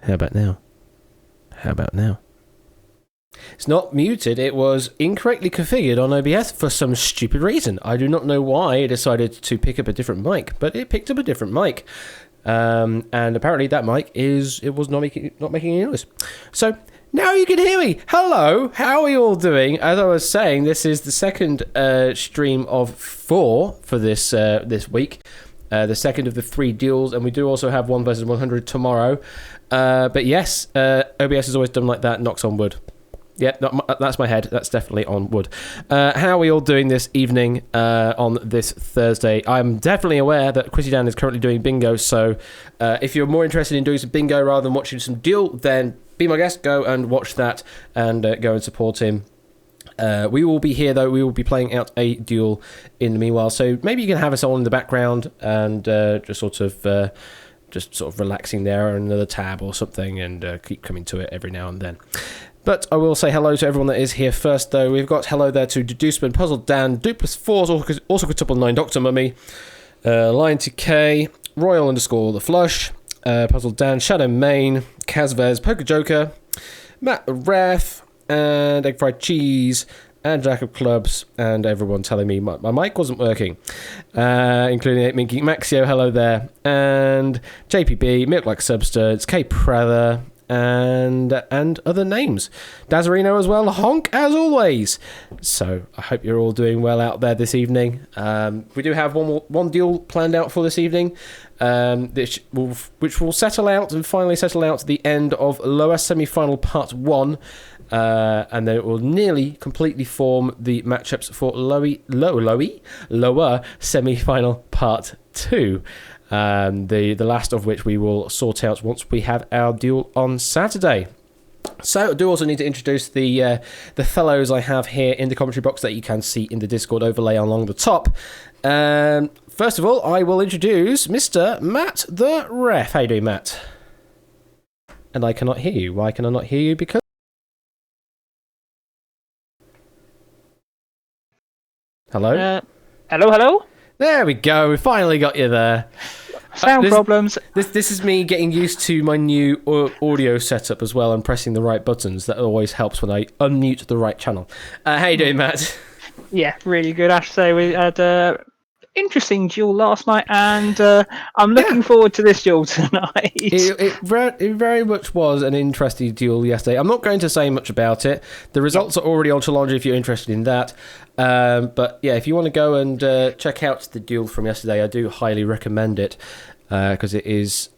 How about now? How about now? It's not muted, it was incorrectly configured on OBS for some stupid reason. I do not know why it decided to pick up a different mic, but it picked up a different mic. And apparently that mic was not making any noise. So now you can hear me. Hello, how are you all doing? As I was saying, this is the second stream of 4 for this week. The second of the 3 duels, and we do also have 1 versus 100 tomorrow. But yes, OBS is always done like that, knocks on wood. Yeah, that's my head. That's definitely on wood. How are we all doing this evening on this Thursday? I'm definitely aware that Quizzy Dan is currently doing bingo, so if you're more interested in doing some bingo rather than watching some duel, then be my guest, go and watch that and go and support him. We will be here, though. We will be playing out a duel in the meanwhile, so maybe you can have us all in the background and just sort of relaxing there on another tab or something and keep coming to it every now and then. But I will say hello to everyone that is here first, though. We've got hello there to Deduceman, Puzzle Dan, Dupless4s, also Quintuple 9, Dr. Mummy, Lion TK, Royal _ The Flush, Puzzle Dan, Shadow Main, Kazvez, Poker Joker, Matt the Ref, and Egg Fried Cheese, and Jack of Clubs, and everyone telling me my mic wasn't working, including 8-Minky Maxio, hello there, and JPB, Milk Like Substance, K Prather, and other names. Dazarino as well, honk as always. So I hope you're all doing well out there this evening. We do have one duel planned out for this evening, which will settle out and finally settle out to the end of lower semi-final part 1. And then it will nearly completely form the matchups for lower semi-final part 2. The last of which we will sort out once we have our duel on Saturday. So I do also need to introduce the fellows I have here in the commentary box that you can see in the Discord overlay along the top. First of all, I will introduce Mr. Matt the Ref. How you doing, Matt? And I cannot hear you. Why can I not hear you? Because... Hello? Hello? There we go. We finally got you there. Sound problems. This is me getting used to my new audio setup as well and pressing the right buttons. That always helps when I unmute the right channel. How you doing, Matt? Yeah, really good. I have to say, we had an interesting duel last night, and I'm looking forward to this duel tonight. It very much was an interesting duel yesterday. I'm not going to say much about it. The results are already on Challenge if you're interested in that. But yeah, if you want to go and check out the duel from yesterday, I do highly recommend it because it is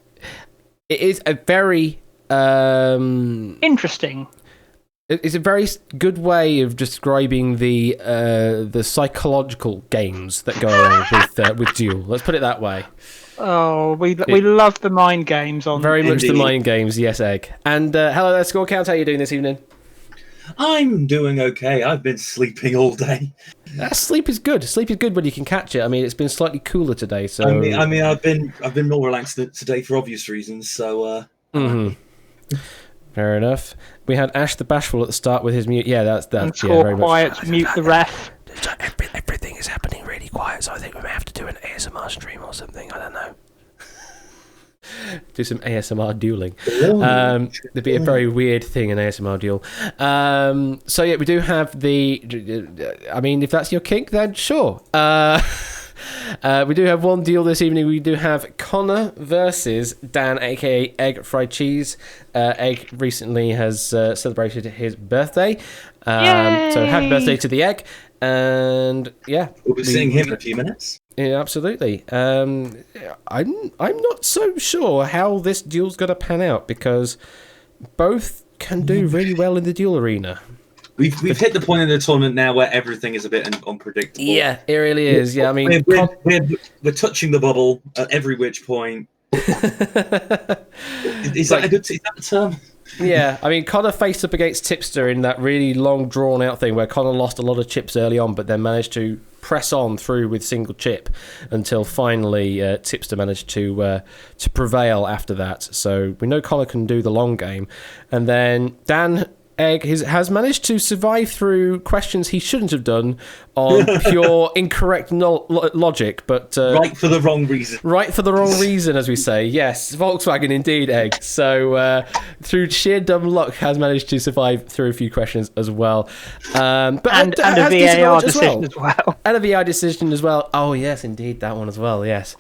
a very interesting. It's a very good way of describing the psychological games that go on with duel. Let's put it that way. Oh, we love the mind games on. Very much the mind games, yes, Egg. And hello there, Score Count. How are you doing this evening? I'm doing okay. I've been sleeping all day. Sleep is good. Sleep is good when you can catch it. I mean, it's been slightly cooler today, so. I mean, I've been more relaxed today for obvious reasons. So. Fair enough. We had Ash the Bashful at the start with his mute. Yeah, that's very quiet. Much. Mute the ref. Everything is happening really quiet, so I think we may have to do an ASMR stream or something. I don't know. Do some ASMR dueling. It'd be a very weird thing, an ASMR duel. So yeah, we do have I mean, if that's your kink, then sure. We do have one duel this evening. We do have Connor versus Dan, aka Egg Fried Cheese. Egg recently has celebrated his birthday. So happy birthday to the Egg. And yeah, we'll be seeing him in a few minutes. Yeah, absolutely. I'm not so sure how this duel's going to pan out because both can do really well in the duel arena. We've hit the point in the tournament now where everything is a bit unpredictable. Yeah, it really is. Yeah, I mean, we're touching the bubble at every which point. Is that a term? Yeah, I mean, Connor faced up against Tipster in that really long, drawn-out thing where Connor lost a lot of chips early on, but then managed to press on through with single chip until finally Tipster managed to prevail after that. So we know Connor can do the long game. And then Dan Egg has managed to survive through questions he shouldn't have done on pure incorrect logic, but right for the wrong reason. Right for the wrong reason, as we say. Yes, Volkswagen indeed, Egg. So through sheer dumb luck, has managed to survive through a few questions as well. And a VAR decision as well. And a VAR decision as well. Oh yes, indeed, that one as well. Yes.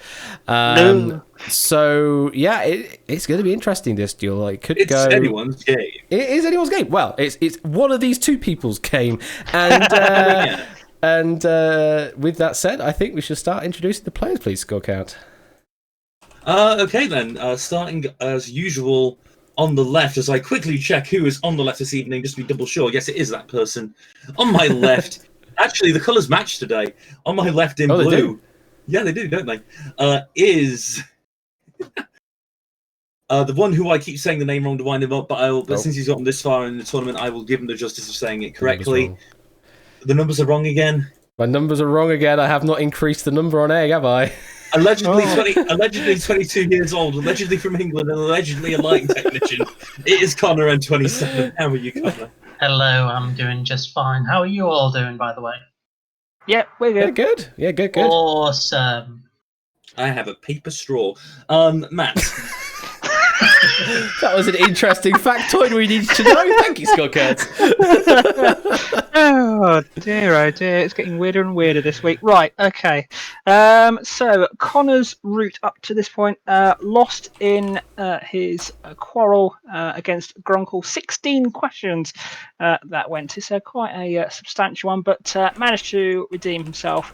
So yeah, it's going to be interesting. This duel, it's anyone's game. It is anyone's game. Well, it's one of these two people's game, and and with that said, I think we should start introducing the players, please. Score count. Okay then. Starting as usual on the left, as I quickly check who is on the left this evening, just to be double sure. Yes, it is that person on my left. Actually, the colours match today. On my left in blue. They do? Yeah, they do, don't they? Is the one who I keep saying the name wrong to wind him up, but since he's gotten this far in the tournament, I will give him the justice of saying it correctly. The numbers are wrong again. My numbers are wrong again. I have not increased the number on Egg, have I? Allegedly 22 years old, allegedly from England, and allegedly a lighting technician. It is Connor and 27. How are you, Connor? Hello, I'm doing just fine. How are you all doing, by the way? Yeah, we're good. Good. Yeah, good. Awesome. I have a paper straw. Matt. That was an interesting factoid we needed to know. Thank you, Scott Kurtz. Oh dear, it's getting weirder and weirder this week. Right, okay. So Connor's route up to this point, lost in his quarrel against Grunkle. 16 questions that went to, so quite a substantial one, but managed to redeem himself,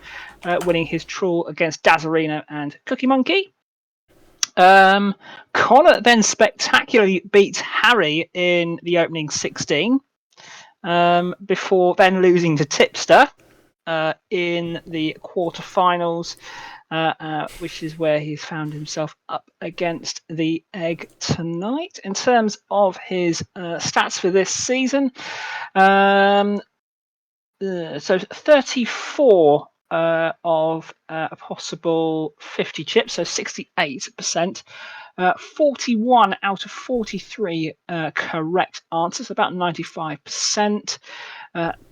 winning his trawl against Dazzarino and Cookie Monkey. Connor then spectacularly beats Harry in the opening 16, before then losing to Tipster in the quarterfinals, which is where he's found himself up against the Egg tonight. In terms of his stats for this season, so 34 of a possible 50 chips, so 68%. 41 out of 43 correct answers, about 95%.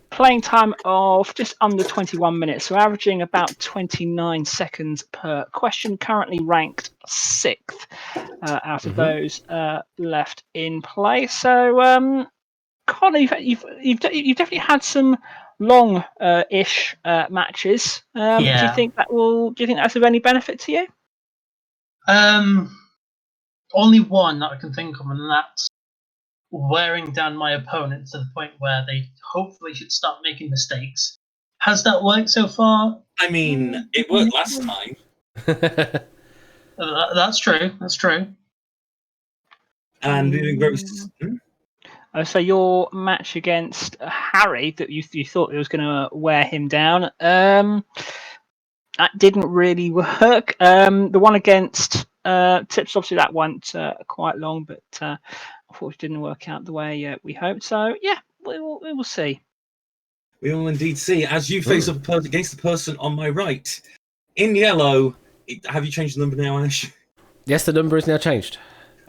Playing time of just under 21 minutes, so averaging about 29 seconds per question. Currently ranked 6th out of those left in play. So, Connor, you've definitely had some long-ish matches. Yeah. Do you think that's of any benefit to you? Only one that I can think of, and that's wearing down my opponent to the point where they hopefully should start making mistakes. Has that worked so far? I mean, it worked last time. That's true. And moving very. So your match against Harry, that you thought it was going to wear him down, that didn't really work. The one against Tips, obviously that went quite long, but unfortunately didn't work out the way we hoped. So yeah, we will see. We will indeed see. As you face up against the person on my right, in yellow, have you changed the number now, Ash? Yes, the number is now changed.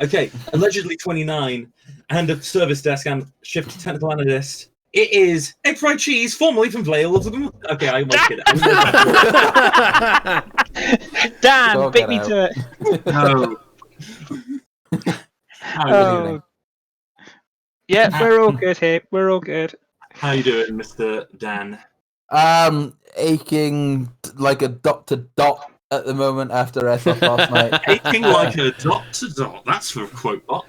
Okay, allegedly 29, and a service desk and shift to technical analyst. It is egg fried cheese, formerly from Vale of the... Okay, I won't get it. Dan, beat me to it. No. How are you doing? Yeah, we're all good here. We're all good. How are you doing, Mr. Dan? Aching like a dot to dot at the moment after SF last night. Aching like a dot to dot. That's for a quote bot.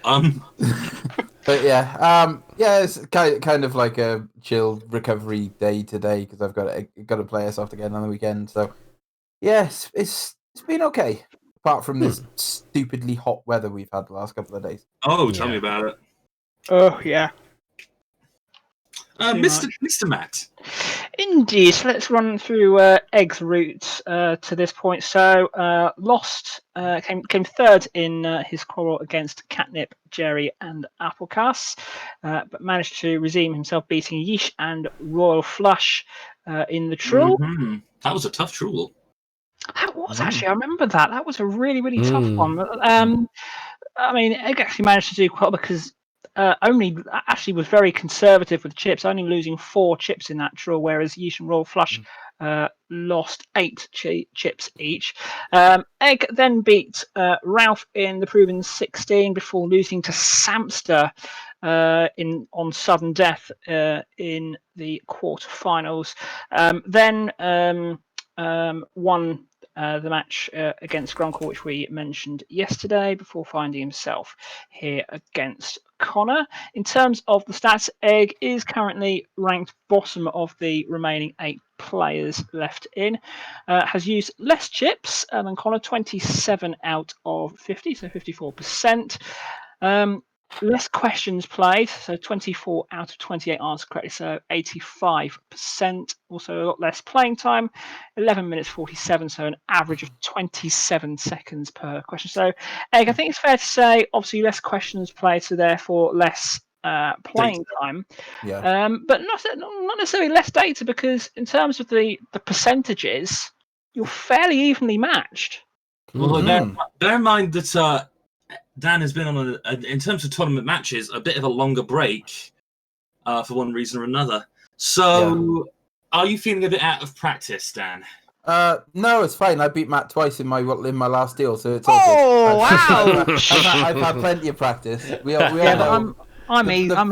But yeah, it's kind of like a chill recovery day today because I've got to play SF again on the weekend. So yes, it's been okay. Apart from this stupidly hot weather we've had the last couple of days. Oh, tell me about it. Oh yeah. Mr. Matt. Indeed. So let's run through Egg's routes to this point. So lost, came third in his quarrel against Catnip, Jerry, and Applecast, but managed to redeem himself, beating Yeesh and Royal Flush in the Truel. Mm-hmm. That was a tough Truel. That was actually, I remember that. That was a really, really tough one. I mean, Egg actually managed to do quite well because only actually was very conservative with chips, only losing 4 chips in that draw, whereas Yeesh and Royal Flush lost 8 chips each. Egg then beat Ralph in the Proven 16 before losing to Samster on sudden death in the quarterfinals. Then won the match against Grunkle, which we mentioned yesterday, before finding himself here against Connor. In terms of the stats, Egg is currently ranked bottom of the remaining 8 players left in. Has used less chips than Connor, 27 out of 50, so 54%. Less questions played, so 24 out of 28 answered correctly, so 85%. Also a lot less playing time, 11 minutes 47, so an average of 27 seconds per question. So, Egg, I think it's fair to say, obviously less questions played, so therefore less playing time. Yeah. But not necessarily less data, because in terms of the percentages, you're fairly evenly matched. Well, bear in mind that Dan has been on in terms of tournament matches, a bit of a longer break for one reason or another. So, are you feeling a bit out of practice, Dan? No, it's fine. I beat Matt twice in my last deal, so it's all Oh, good. wow! I've had plenty of practice. We all know. I'm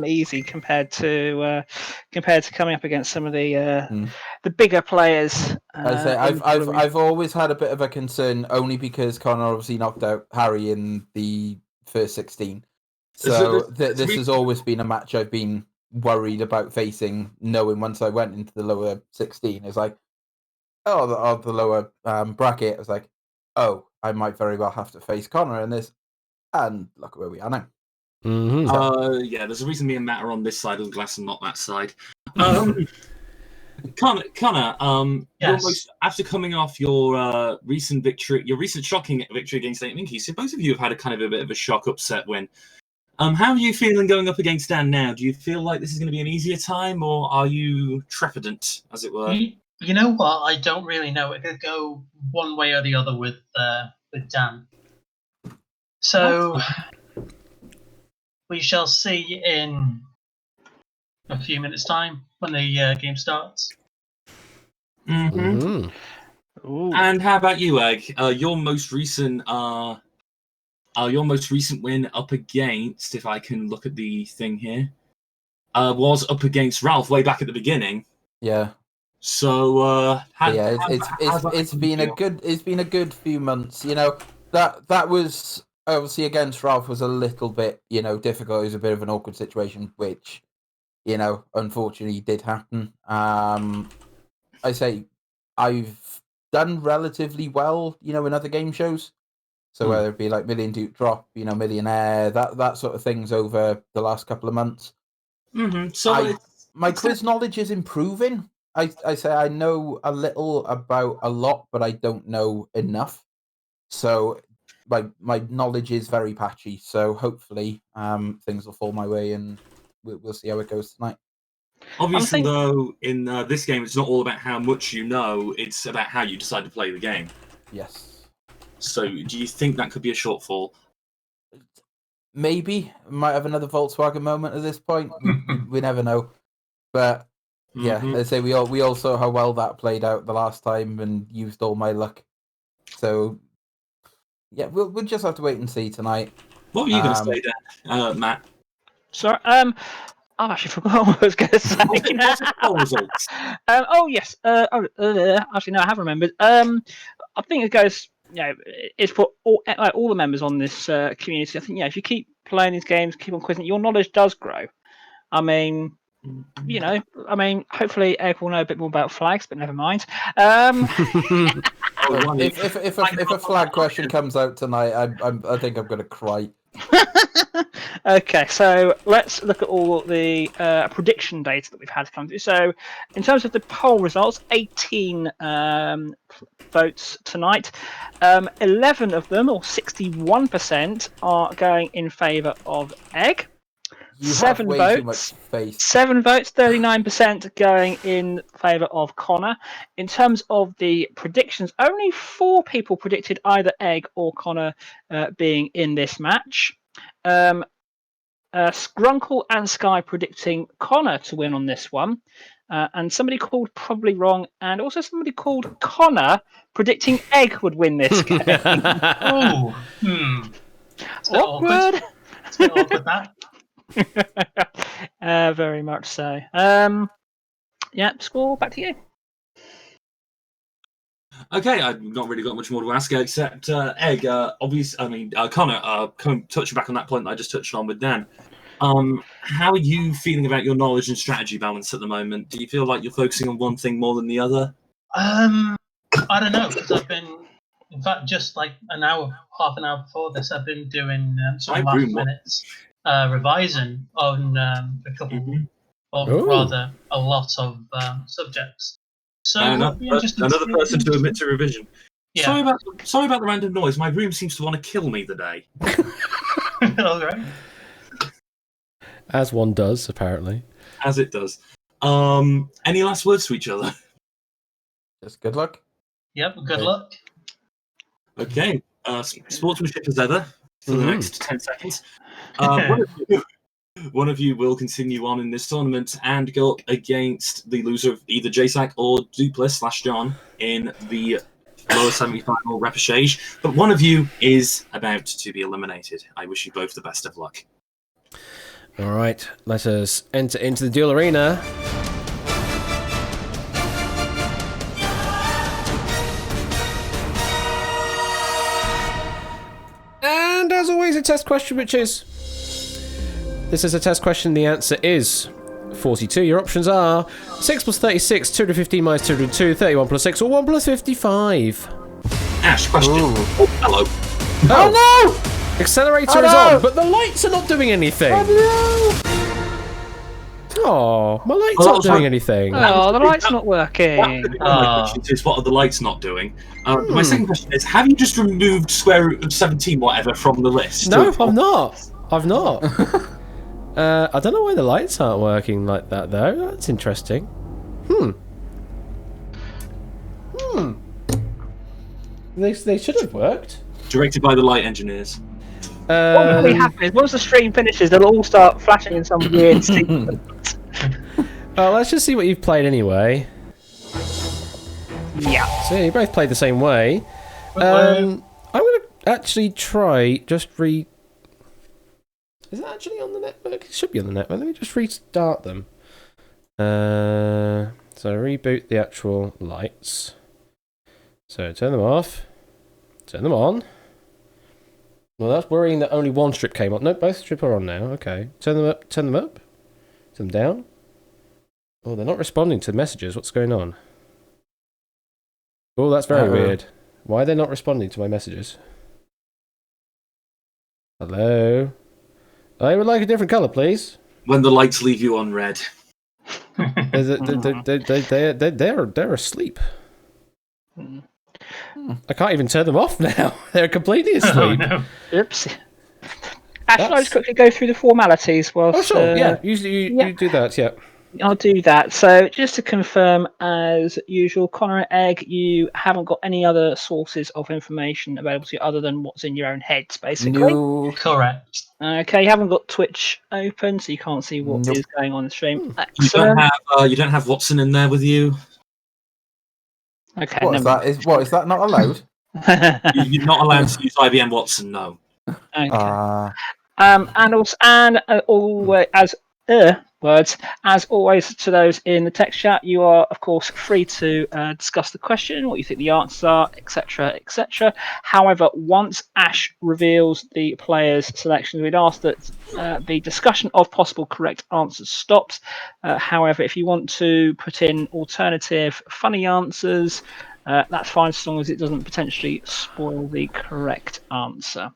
easy compared to coming up against some of the bigger players. I say I've always had a bit of a concern, only because Connor obviously knocked out Harry in the first 16. So this has always been a match I've been worried about facing, knowing once I went into the lower 16, it's like, the lower bracket, I was like, I might very well have to face Connor in this, and look at where we are now. Yeah, there's a reason me and Matt are on this side of the glass and not that side. Connor, Yes. after coming off your recent victory, your recent shocking victory against St. Minky, so both of you have had a bit of a shock upset win. How are you feeling going up against Dan now? Do you feel like this is going to be an easier time, or are you trepidant, as it were? You know what? I don't really know. It could go one way or the other with Dan. So we shall see in a few minutes' time when the game starts. And how about you, Egg? Your most recent win up against, if I can look at the thing here, was up against Ralph way back at the beginning. Yeah. So it's been a good few months. You know, that was obviously against Ralph was a little bit, difficult. It was a bit of an awkward situation, which, unfortunately did happen. I say I've done relatively well, in other game shows. So whether it be like Million Duke Drop, Millionaire, that sort of things over the last couple of months. So my quiz knowledge is improving. I say I know a little about a lot, but I don't know enough. So my knowledge is very patchy. So hopefully things will fall my way, and we'll see how it goes tonight. Obviously, though, in this game, it's not all about how much you know; it's about how you decide to play the game. Yes. So, do you think that could be a shortfall? Maybe might have another Volkswagen moment at this point. We never know. But yeah, I say we all saw how well that played out the last time, and used all my luck. So yeah, we'll just have to wait and see tonight. What were you going to say, Dan, Matt? Sorry, I've actually forgotten what I was going to say. What's the poll results? Yes. Actually, no, I have remembered. I think it goes. It's for all the members on this community. I think, if you keep playing these games, keep on quizzing, your knowledge does grow. I mean, hopefully Eric will know a bit more about flags, but never mind. If a flag question comes out tonight, I think I'm going to cry. Okay, so let's look at all the prediction data that we've had come through. So, in terms of the poll results, 18 votes tonight. 11 of them, or 61%, are going in favour of Egg. You Seven have way votes. too much faith. 7 votes, 39% going in favour of Connor. In terms of the predictions, only 4 people predicted either Egg or Connor being in this match. Scrunkle and Sky predicting Connor to win on this one. And somebody called Probably Wrong, and also somebody called Connor predicting Egg would win this game. Oh, It's a bit awkward. It's a bit awkward, that. Very much so. Yeah, score back to you. Okay, I've not really got much more to ask except Egg. Connor. Touching back on that point that I just touched on with Dan. How are you feeling about your knowledge and strategy balance at the moment? Do you feel like you're focusing on one thing more than the other? I don't know, because I've been, in fact, just like half an hour before this, I've been doing some last minutes revising on a couple, or rather, a lot of subjects. So another person to admit to revision. Yeah. Sorry about the random noise. My room seems to want to kill me today. All right. As one does, apparently. As it does. Any last words to each other? Just good luck. Yep, good luck. Okay. Sportsmanship as ever for the next 10 seconds. One of you will continue on in this tournament and go up against the loser of either JSAC or Duplis/John in the lower semi-final repechage. But one of you is about to be eliminated. I wish you both the best of luck. All right, let us enter into the duel arena. And as always, a test question, which is... This is a test question. The answer is 42. Your options are 6 plus 36, 215 minus 202, 31 plus 6, or 1 plus 55. Ash, question. Ooh. Oh, hello. Oh no! Accelerator is on, but the lights are not doing anything. Oh, my lights aren't doing anything. Oh, the light's not working. Is what are the lights not doing? My second question is: have you just removed square root of 17, whatever, from the list? No, I'm not. I've not. I don't know why the lights aren't working like that, though. That's interesting. They should have worked. Directed by the light engineers. What will happen is once the stream finishes, they'll all start flashing in some weird sequence. Well, let's just see what you've played anyway. Yeah. So you both played the same way. I'm going to actually try just Is that actually on the network? It should be on the network. Let me just restart them. So reboot the actual lights. So turn them off. Turn them on. Well, that's worrying that only one strip came on. No, both strips are on now. Okay. Turn them up. Turn them up. Turn them down. Oh, they're not responding to the messages. What's going on? Oh, that's very weird. Why are they not responding to my messages? Hello? I would like a different colour, please. When the lights leave you on red. They're asleep. I can't even turn them off now. They're completely asleep. Oh, no. Oops. Actually, I'll just quickly go through the formalities whilst... Oh, sure. Yeah, you do that, yeah. I'll do that. So, just to confirm, as usual, Connor and Egg, you haven't got any other sources of information available to you other than what's in your own heads, basically. No. Correct. Okay, you haven't got Twitch open, so you can't see what is going on in the stream. Excellent. You don't have Watson in there with you. Okay. What is that? Is that not allowed? You're not allowed to use IBM Watson, no. Okay. As always, to those in the text chat, you are of course free to discuss the question, what you think the answers are, etc., etc. However, once Ash reveals the players' selections, we'd ask that the discussion of possible correct answers stops. However, if you want to put in alternative funny answers, that's fine, as long as it doesn't potentially spoil the correct answer.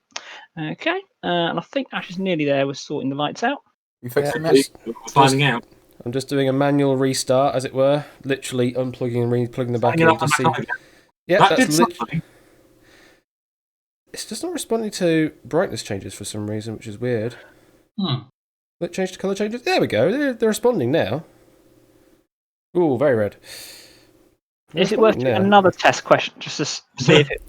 Okay, and I think Ash is nearly there with sorting the lights out. You fixed We're finding out. I'm just doing a manual restart, as it were. Literally unplugging and replugging the back end to see. Yeah, that's literally... It's just not responding to brightness changes for some reason, which is weird. Will it change to colour changes? There we go. They're responding now. Ooh, very red. Is it worth doing another test question just to see if it...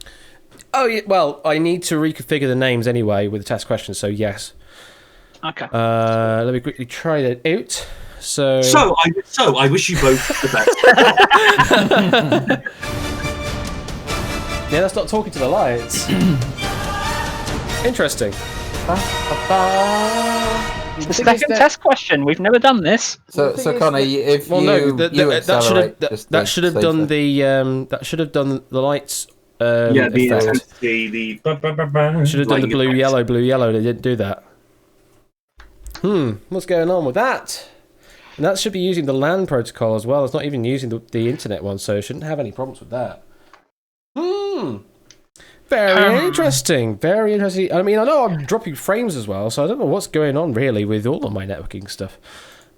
Oh, yeah, well, I need to reconfigure the names anyway with the test questions, so yes. Okay. Let me quickly try that out. So I wish you both the best. Yeah, that's not talking to the lights. Interesting. It's the second test question. We've never done this. So Connor, if that should have done the lights. Yeah, the effect. intensity, the Should have done the blue, yellow, blue, yellow. They didn't do that. What's going on with that? And that should be using the LAN protocol as well. It's not even using the internet one, so it shouldn't have any problems with that. Very interesting. Very interesting. I mean, I know I'm dropping frames as well, so I don't know what's going on really with all of my networking stuff.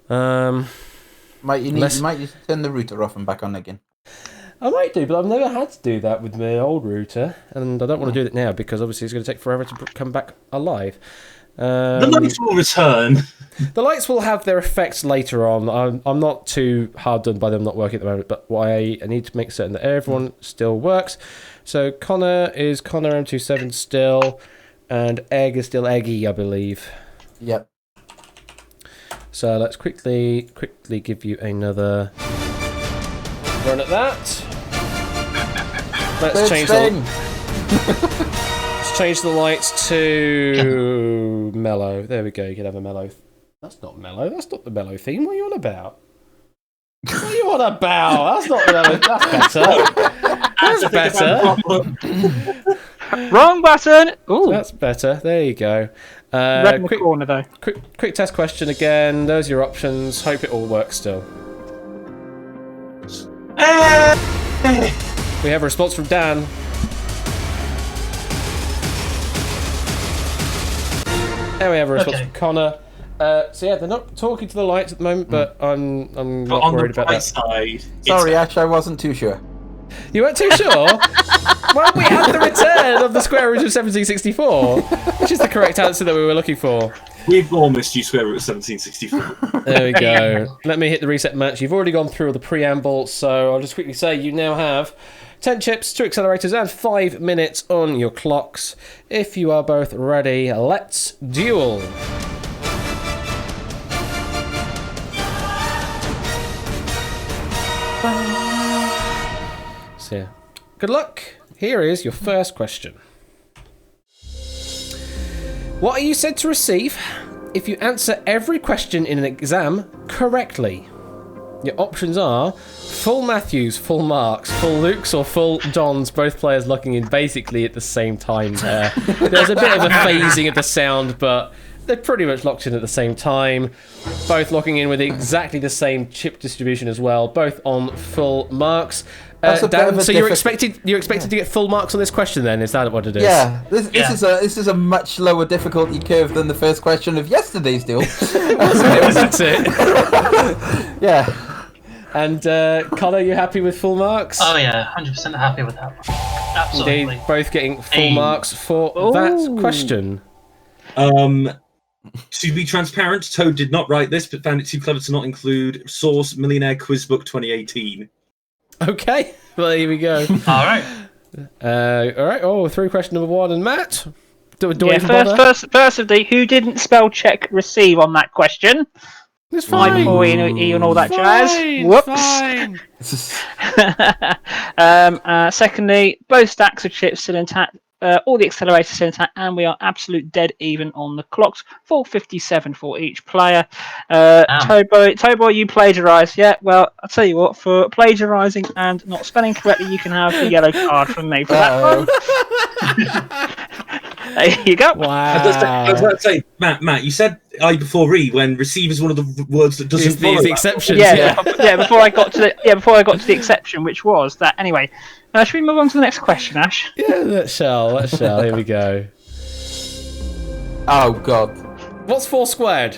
Might you need to turn the router off and back on again? I might do, but I've never had to do that with my old router, and I don't want to do it now because obviously it's going to take forever to come back alive. The lights will return. The lights will have their effects later on. I'm not too hard done by them not working at the moment, but I need to make certain that everyone still works. So Connor is Connor M27 still, and Egg is still Eggy, I believe. Yep. So let's quickly give you another run at that. Let's change the lights to mellow. There we go. You can have a mellow. That's not mellow. That's not the mellow theme. What are you on about? What are you on about? That's not mellow. That's better. That's better. Wrong button. Ooh. That's better. There you go. Red in the corner though. Quick test question again. Those are your options. Hope it all works still. We have a response from Dan. And we have a response from Connor. So yeah, they're not talking to the lights at the moment, but I'm not worried about that. Side, Sorry, Ash, I wasn't too sure. You weren't too sure? Well, we had the return of the square root of 1764, which is the correct answer that we were looking for. We've almost used square root of 1764. There we go. Let me hit the reset match. You've already gone through all the preamble, so I'll just quickly say you now have 10 chips, 2 accelerators, and 5 minutes on your clocks. If you are both ready, let's duel. So, yeah. Good luck. Here is your first question. What are you said to receive if you answer every question in an exam correctly? Your options are full Matthews, full Marks, full Lukes, or full Dons, both players locking in basically at the same time there. There's a bit of a phasing of the sound, but they're pretty much locked in at the same time. Both locking in with exactly the same chip distribution as well, both on full Marks. Dan, so you're expected to get full marks on this question then? Is that what it is? Yeah, this is a much lower difficulty curve than the first question of yesterday's deal. That's it. Yeah. And Connor, you happy with full marks? Oh yeah, 100% happy with that one. Absolutely. Indeed, both getting full marks for that question. To be transparent, Toad did not write this, but found it too clever to not include source Millionaire Quiz Book 2018. Okay, well here we go. All right. All right. Through question number 1, and Matt. First of the who didn't spell check receive on that question. It's fine. E and all that jazz. Whoops. Secondly, both stacks of chips still intact. All the accelerators still intact, and we are absolute dead even on the clocks. 457 for each player. Tobo, you plagiarised. Yeah, well, I'll tell you what, for plagiarising and not spelling correctly, you can have a yellow card from me for that one. There you go. Wow. I was about to say, Matt, you said I before re when receive is one of the words that doesn't follow the exceptions. Before I got to the exception, which was that. Anyway, should we move on to the next question, Ash? Yeah, let's shall. Here we go. Oh God. What's 4 squared?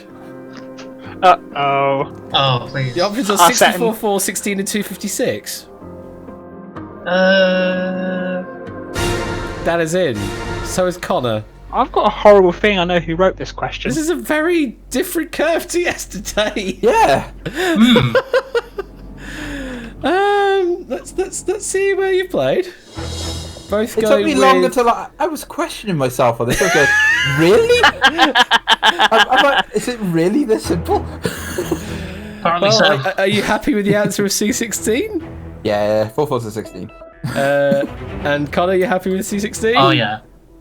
Oh please. The options are 64, 4, 16, and 256. That is in. So is Connor. I've got a horrible feeling I know who wrote this question. This is a very different curve to yesterday. Yeah. Let's see where you played. both It go took me long with... until I was questioning myself on this. I was going, really? I'm like, is it really this simple? Apparently Well, so. are you happy with the answer of C16? Yeah, 4 4 to 16. And Connor, you happy with C16?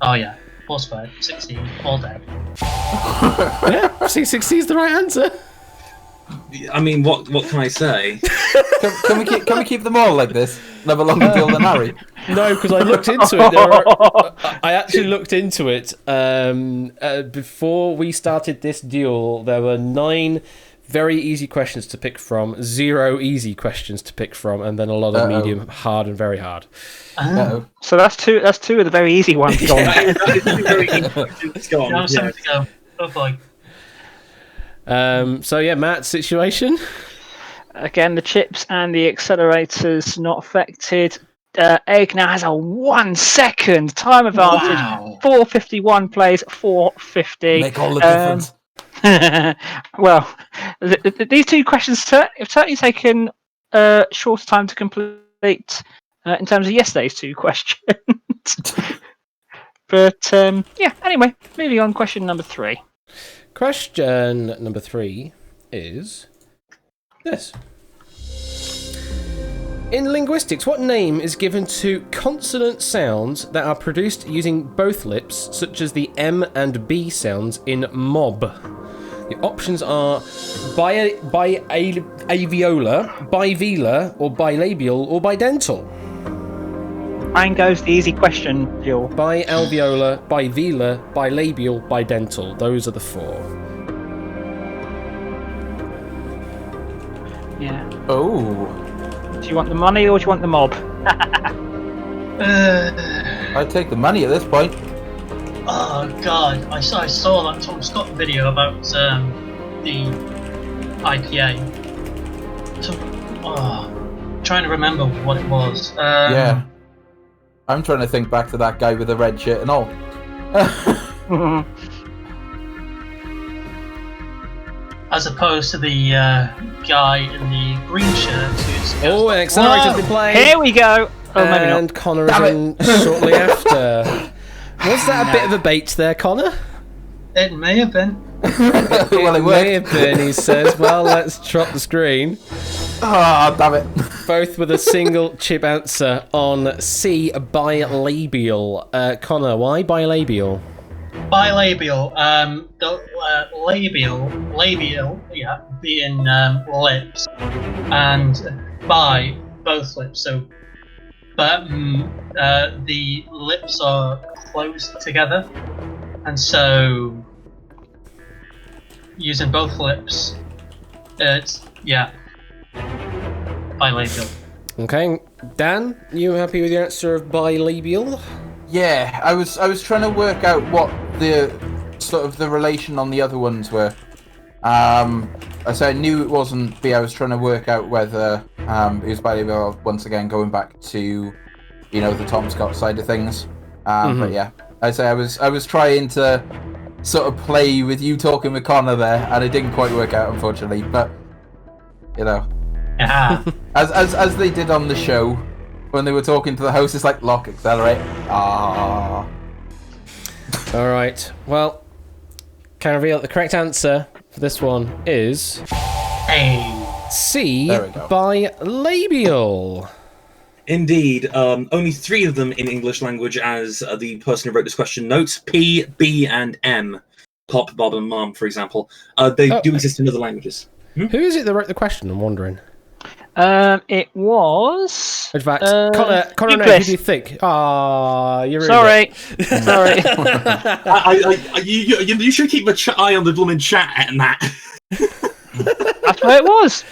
Oh yeah. 4 squared, 16, all day. Yeah, C16 is the right answer. I mean, what can I say? Can we keep them all like this? Never longer deal than Harry. No, because I looked into it. I actually looked into it. Before we started this duel, there were 9 very easy questions to pick from, 0 easy questions to pick from, and then a lot of medium, hard, and very hard. So that's two of the very easy ones gone. It's gone. Now it's time to go. Oh boy. So yeah, Matt's situation. Again, the chips and the accelerators not affected. Egg now has a 1 second time advantage. Wow. 4:51 plays 4:50. Make all the difference. Well, these 2 questions have certainly taken shorter time to complete in terms of yesterday's 2 questions. But yeah, anyway, moving on. Question number 3. Question number 3 is this. In linguistics, what name is given to consonant sounds that are produced using both lips, such as the M and B sounds in mob? The options are bialveolar, bivelar, or bilabial, or bidental. Mine goes the easy question, Jill. Bialveolar, bivelar, bilabial, bidental. Those are the 4. Yeah. Oh, Do you want the money or do you want the mob? I'd take the money at this point. Oh god, I saw that Tom Scott video about the IPA. Trying to remember what it was. Yeah. I'm trying to think back to that guy with the red shirt and all. As opposed to the guy in the green shirt who's... Oh, an accelerator's been played. Here we go. Oh, maybe not. And Connor is in shortly after. Was that a bit of a bait there, Connor? It may have been. Well, it may have worked. been, he says. Well, let's drop the screen. Ah, damn it. Both with a single chip answer on C, bilabial. Connor, why bilabial? Bilabial. The labial, yeah, being lips, and bi, both lips. So, but the lips are closed together, and so using both lips, it's bilabial. Okay, Dan, you happy with the answer of bilabial? Yeah, I was trying to work out what the sort of the relation on the other ones were. I knew it wasn't B. I was trying to work out whether it was bilabial. Once again, going back to the Tom Scott side of things. But yeah, I was trying to sort of play with you talking with Connor there, and it didn't quite work out, unfortunately. But Yeah. as they did on the show. When they were talking to the host, it's like lock, accelerate. Ah. All right. Well, can I reveal the correct answer for this one is Hey. C, There we go. bilabial. Indeed, only 3 of them in English language, as the person who wrote this question notes. P, B, and M. Pop, Bob, and Mom, for example. They do exist in other languages. Who is it that wrote the question? I'm wondering. It was. In fact, Connor, who English. do you think? Ah, you're Sorry. Sorry. You should keep an eye on the blooming chat and that. That's where it was.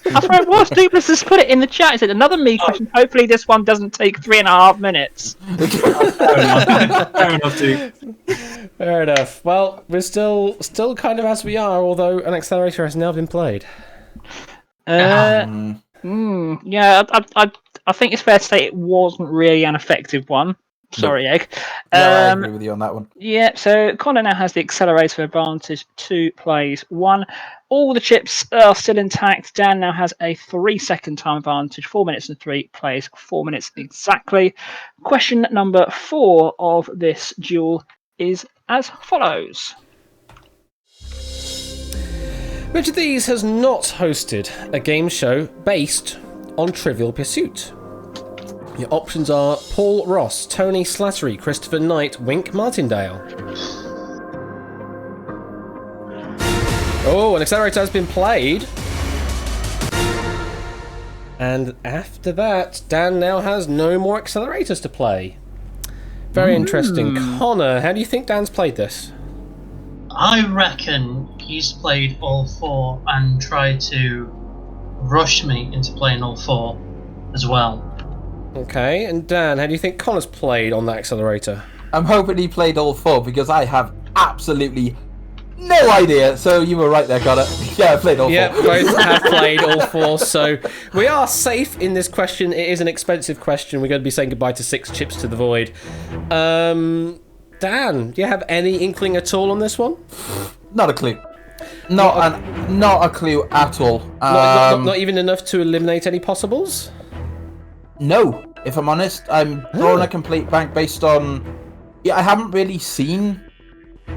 That's where it was. Dupless has put it in the chat. He said another me question. Hopefully this one doesn't take 3.5 minutes. Fair enough, dude. Fair enough. Well, we're still kind of as we are, although an accelerator has now been played. Yeah, I think it's fair to say it wasn't really an effective one. Sorry, Egg. No, I agree with you on that one. Yeah, so Connor now has the accelerator advantage, 2 plays 1. All the chips are still intact. Dan now has a 3-second time advantage, 4 minutes and 3 plays 4 minutes exactly. Question number 4 of this duel is as follows. Which of these has not hosted a game show based on Trivial Pursuit? Your options are Paul Ross, Tony Slattery, Christopher Knight, Wink Martindale. Oh, an accelerator has been played. And after that, Dan now has no more accelerators to play. Very interesting. Connor, how do you think Dan's played this? I reckon he's played all 4 and tried to rush me into playing all 4 as well. Okay, and Dan, how do you think Connor's played on that accelerator? I'm hoping he played all 4 because I have absolutely no idea. So you were right there, Connor. Yeah, I played all 4. Yeah, both have played all 4, so we are safe in this question. It is an expensive question. We're going to be saying goodbye to 6 chips to the void. Dan, do you have any inkling at all on this one? Not a clue. Not a clue at all. Not even enough to eliminate any possibles? No, if I'm honest, I'm drawing a complete blank based on. Yeah, I haven't really seen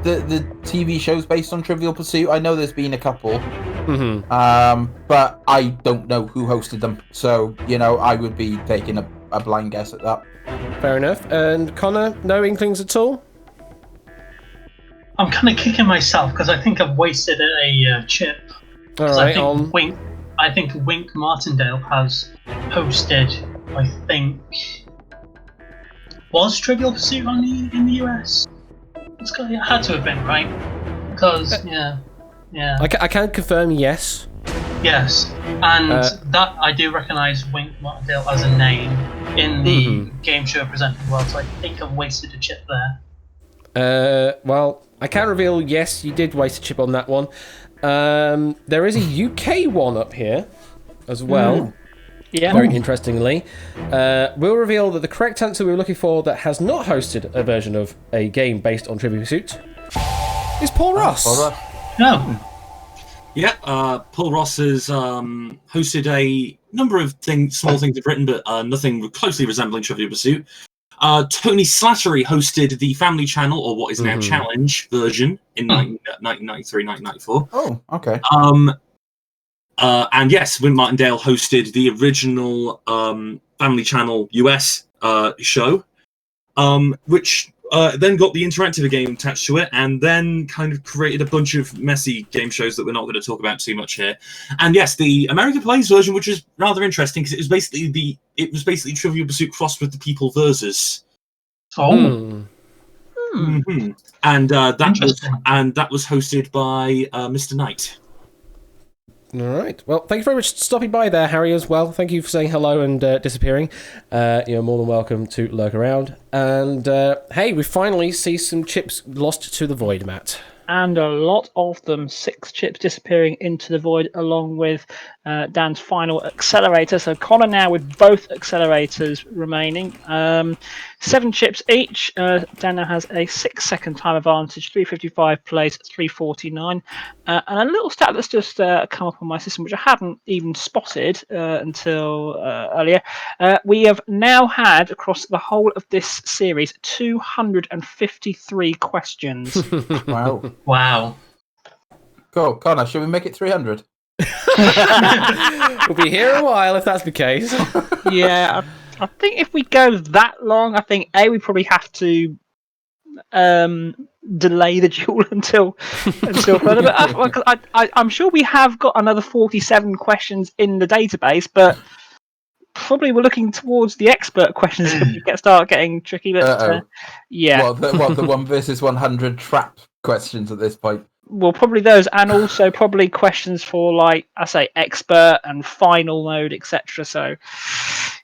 the TV shows based on Trivial Pursuit. I know there's been a couple, but I don't know who hosted them. So I would be taking a blind guess at that. Fair enough. And Connor, no inklings at all? I'm kind of kicking myself because I think I've wasted a chip. All right. I think Wink Martindale has hosted. I think was Trivial Pursuit in the US. It had to have been, right? Because yeah. I can confirm yes. Yes, and that I do recognise Wink Martindale as a name in the game show presenting world. So I think I've wasted a chip there. Well, I can reveal yes, you did waste a chip on that one. There is a UK one up here as well. Yeah. Very interestingly. We'll reveal that the correct answer we were looking for that has not hosted a version of a game based on Trivial Pursuit is Paul Ross. No. Yeah, Paul Ross has hosted a number of small things in Britain, but nothing closely resembling Trivial Pursuit. Tony Slattery hosted the Family Channel, or what is now Challenge version, in 1993, 1994. Oh, okay. And yes, Wink Martindale hosted the original Family Channel US show, which then got the interactive game attached to it, and then kind of created a bunch of messy game shows that we're not going to talk about too much here. And yes, the American Plays version, which is rather interesting because it was basically Trivial Pursuit crossed with the People versus. Oh. And that was hosted by Mr. Knight. All right. Well, thank you very much for stopping by there, Harry, as well. Thank you for saying hello and disappearing. You're more than welcome to lurk around. And, hey, we finally see some chips lost to the void, Matt. And a lot of them, 6 chips disappearing into the void, along with Dan's final accelerator. So Connor now with both accelerators remaining. 7 chips each. Dan now has a 6-second time advantage, 3:55 plays, 3:49. And a little stat that's just come up on my system, which I hadn't even spotted until earlier. We have now had, across the whole of this series, 253 questions. Wow. Cool. Connor, should we make it 300? We'll be here a while if that's the case. Yeah, I think if we go that long, I think we probably have to delay the duel until further. But I'm sure we have got another 47 questions in the database, but probably we're looking towards the expert questions if we start getting tricky. But yeah, What the 1 versus 100 trap questions at this point? Well, probably those, and also probably questions for, like I say, expert and final mode, etc. So,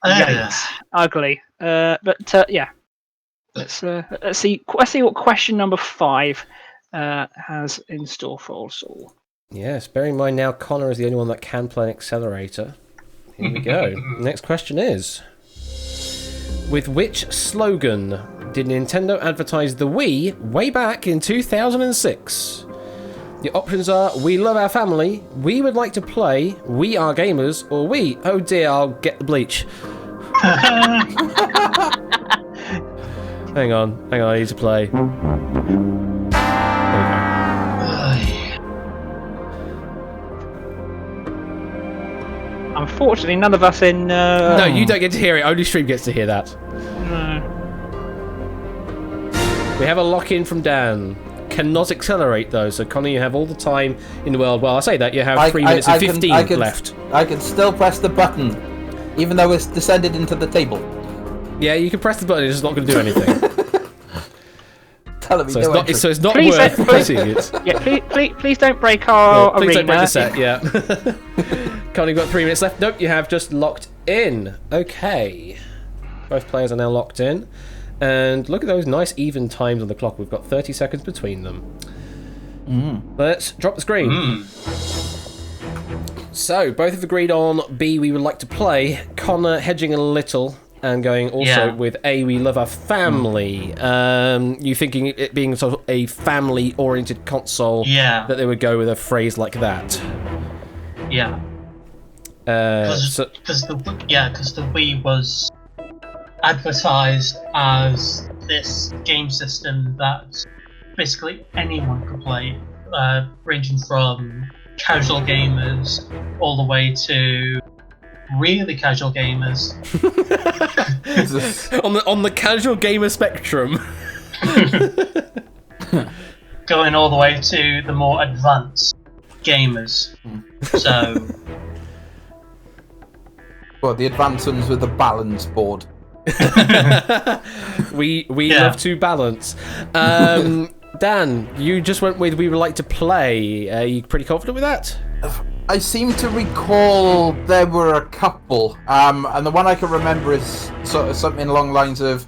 it's ugly. But yeah, let's see. Let's see what question number 5 has in store for us all. Yes, bearing in mind now Connor is the only one that can play an accelerator. Here we go. Next question is: with which slogan did Nintendo advertise the Wii way back in 2006? The options are: we love our family, we would like to play, we are gamers, or we, oh dear, I'll get the bleach. Hang on, I need to play. There Unfortunately, none of us in. No, you don't get to hear it. Only Stream gets to hear that. No. We have a lock-in from Dan. Cannot accelerate though, so Connor, you have all the time in the world. Well, I say that you have 3 minutes and 15 left. I can still press the button, even though it's descended into the table. Yeah, you can press the button. It's just not going to do anything. Telling me So it's not Please worth don't- pressing it. Yeah, please don't break our Please arena. don't break the set. Yeah. Connor, you've got 3 minutes left. Nope, you have just locked in. Okay. Both players are now locked in. And look at those nice even times on the clock. We've got 30 seconds between them. Let's drop the screen. So, both have agreed on B, we would like to play. Connor hedging a little and going also with A, we love our family. You thinking it being sort of a family-oriented console, Yeah. that they would go with a phrase like that. Yeah. So, Because the Wii was advertised as this game system that basically anyone could play, ranging from casual gamers all the way to really casual gamers. on the casual gamer spectrum. Going all the way to the more advanced gamers. So Well, the advanced ones with the balance board. we love to balance. Dan, you just went with we would like to play. Are you pretty confident with that? I seem to recall there were a couple, and the one I can remember is sort of something along the lines of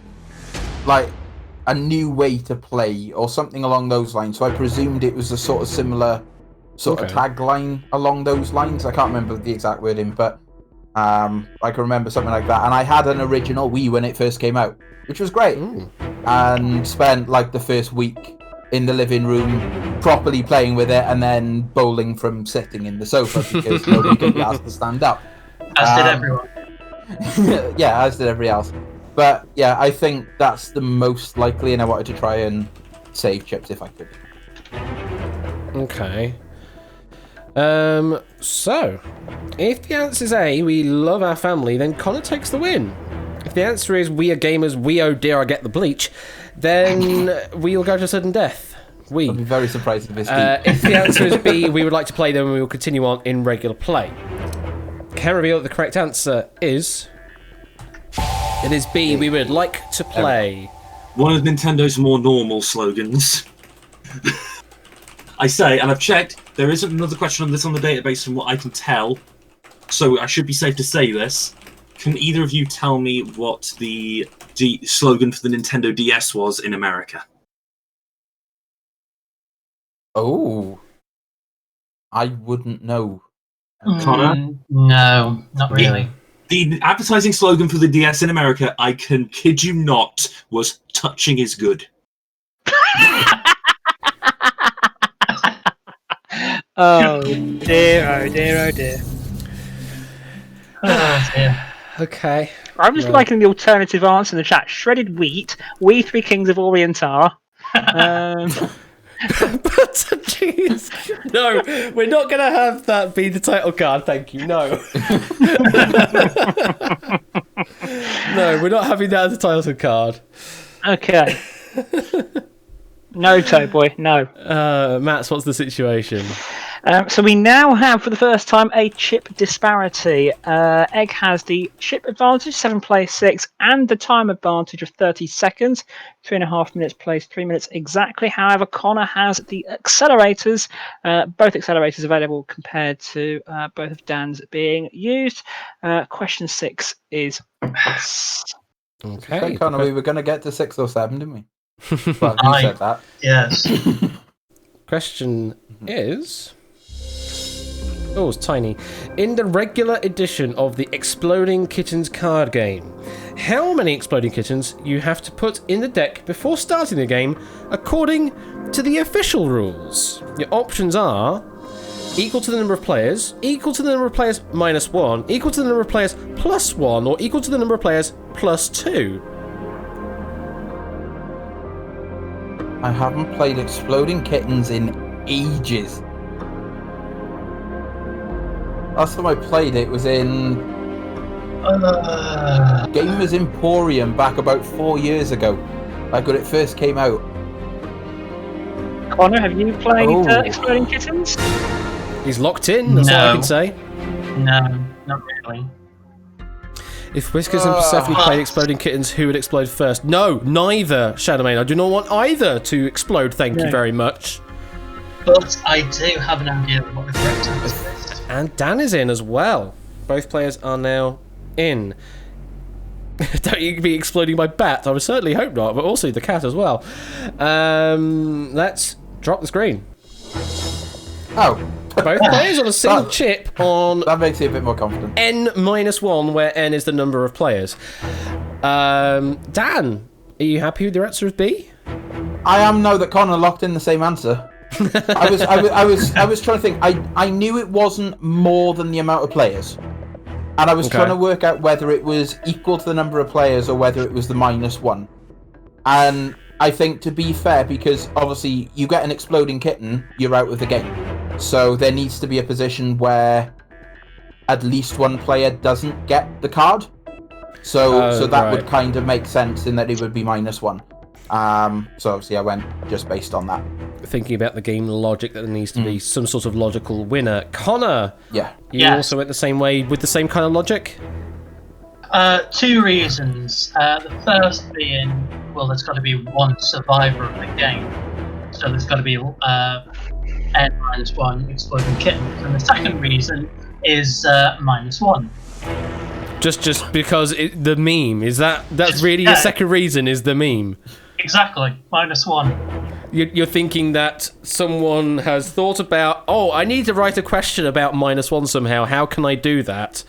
like a new way to play or something along those lines. So I presumed it was a sort of similar sort of tagline along those lines. I can't remember the exact wording, but I can remember something like that. And I had an original Wii when it first came out, which was great, and spent like the first week in the living room properly playing with it, and then bowling from sitting in the sofa because nobody could be asked to stand up. as did everyone. Yeah, as did everybody else. But yeah, I think that's the most likely, and I wanted to try and save chips if I could. Okay. So, if the answer is A, we love our family, then Connor takes the win. If the answer is we are gamers, we oh dear I get the bleach, then we will go to sudden death. We. I'd be very surprised if it's If the answer is B, we would like to play them and we will continue on in regular play. Can reveal that the correct answer is... It is B, we would like to play. One of Nintendo's more normal slogans. I say, and I've checked, there isn't another question on this on the database from what I can tell, so I should be safe to say this. Can either of you tell me what the slogan for the Nintendo DS was in America? Oh, I wouldn't know. Connor? No, not really. The advertising slogan for the DS in America, I can kid you not, was "Touching is good." Oh dear, oh dear, oh dear. Oh, dear. Okay. I'm just liking the alternative answer in the chat. Shredded wheat, we three kings of Orient are. But jeez, no, we're not going to have that be the title card. Thank you. No, no, we're not having that as a title card. Okay. No, Toe Boy, no. Matt, what's the situation? So we now have, for the first time, a chip disparity. Egg has the chip advantage, 7 plays 6, and the time advantage of 30 seconds. 3.5 minutes plays 3 minutes exactly. However, Connor has the accelerators, both accelerators available compared to both of Dan's being used. Question 6 is this. Okay. I think, Connor, we were going to get to 6 or 7, didn't we? Well, you said that. Yes. Question is... Oh, it's tiny. In the regular edition of the Exploding Kittens card game, how many exploding kittens you have to put in the deck before starting the game according to the official rules. Your options are equal to the number of players, equal to the number of players minus 1, equal to the number of players plus 1, or equal to the number of players plus 2. I haven't played Exploding Kittens in ages. Last time I played it was in Gamers Emporium back about 4 years ago. Like when it first came out. Connor, have you played Oh. Exploding Kittens? He's locked in, that's all I No. can say. No, not really. If Whiskers and Persephone played Exploding Kittens, who would explode first? No, neither, Shadowmane. I do not want either to explode, thank you No. very much. But I do have an idea of what the correct answer is. And Dan is in as well. Both players are now in. Don't you be exploding my bat? I would certainly hope not, but also the cat as well. Let's drop the screen. Oh, Both players on a single That- chip on that makes you a bit more confident. N-1, where N is the number of players. Dan, are you happy with your answer of B? I am now that Connor locked in the same answer. I was trying to think. I knew it wasn't more than the amount of players, and I was Okay. trying to work out whether it was equal to the number of players or whether it was the -1. And I think, to be fair, because obviously you get an exploding kitten, you're out of the game. So there needs to be a position where at least one player doesn't get the card. So that would right. kind of make sense in that it would be -1. So obviously I went just based on that. Thinking about the game logic, that there needs to be some sort of logical winner. Connor, Yeah. you Yes. also went the same way with the same kind of logic? 2 reasons. The first being, well, there's got to be one survivor of the game. So there's got to be N-1 exploding kittens. And the second reason is -1. Just because the meme is that's really Yeah. your second reason is the meme. Exactly, -1. You're thinking that someone has thought about, oh, I need to write a question about -1 somehow. How can I do that?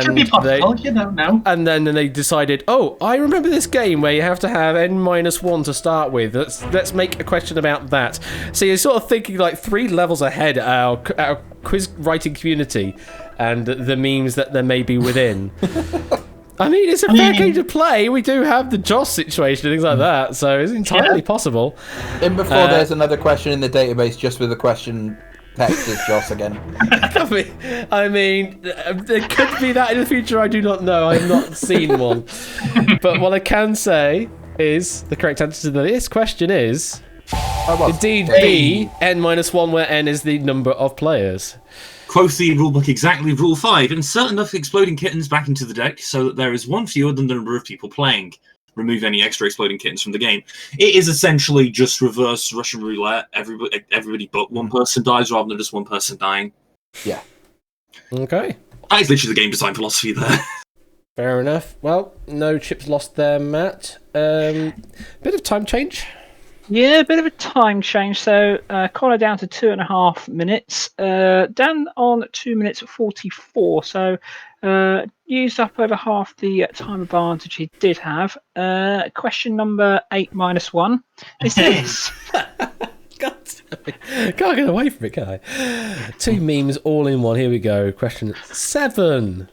Could be possible, you don't know. And then they decided, oh, I remember this game where you have to have N-1 to start with. Let's make a question about that. So you're sort of thinking like 3 levels ahead our quiz writing community and the memes that there may be within. I mean, it's a fair game to play. We do have the Joss situation and things like that, so it's entirely possible. In before there's another question in the database just with the question text is Joss again. I mean, there could be that in the future. I do not know. I've not seen one. But what I can say is the correct answer to this question is indeed B, N-1, where N is the number of players. Quote the rulebook exactly, Rule 5. Insert enough exploding kittens back into the deck so that there is one fewer than the number of people playing. Remove any extra exploding kittens from the game. It is essentially just reverse Russian roulette. Everybody but one person dies rather than just one person dying. Yeah. Okay. That is literally the game design philosophy there. Fair enough. Well, no chips lost there, Matt. Bit of time change. Yeah, a bit of a time change. So Connor down to 2.5 minutes. Dan on 2 minutes 44. So used up over half the time advantage he did have. Question number 8-1 is this. God damn it. Can't get away from it, can I? 2 memes all in one. Here we go. Question 7.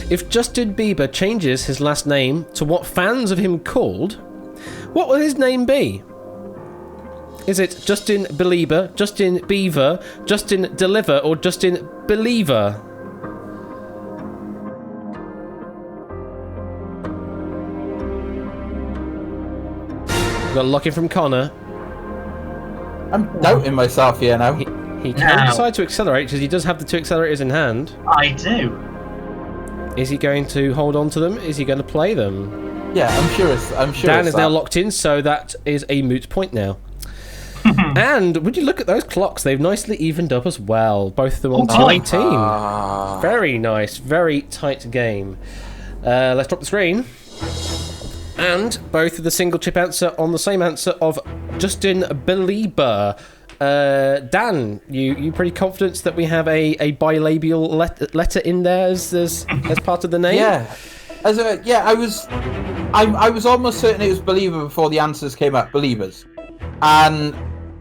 If Justin Bieber changes his last name to what fans of him called, what will his name be? Is it Justin Belieber, Justin Beaver, Justin Deliver, or Justin Believer? Got a lock in from Connor. I'm doubting myself here now. He can Now. decide to accelerate because he does have the 2 accelerators in hand. I do. Is he going to hold on to them? Is he going to play them? Yeah, I'm sure it's Dan it's is now that. locked in, so that is a moot point now. And would you look at those clocks? They've nicely evened up as well. Both of them on 218. Ah. Very nice, very tight game. Let's drop the screen. And both of the single chip answer on the same answer of Justin Belieber. Dan, you pretty confident that we have a bilabial letter in there as part of the name? Yeah. I was almost certain it was Believer before the answers came up. Believers, and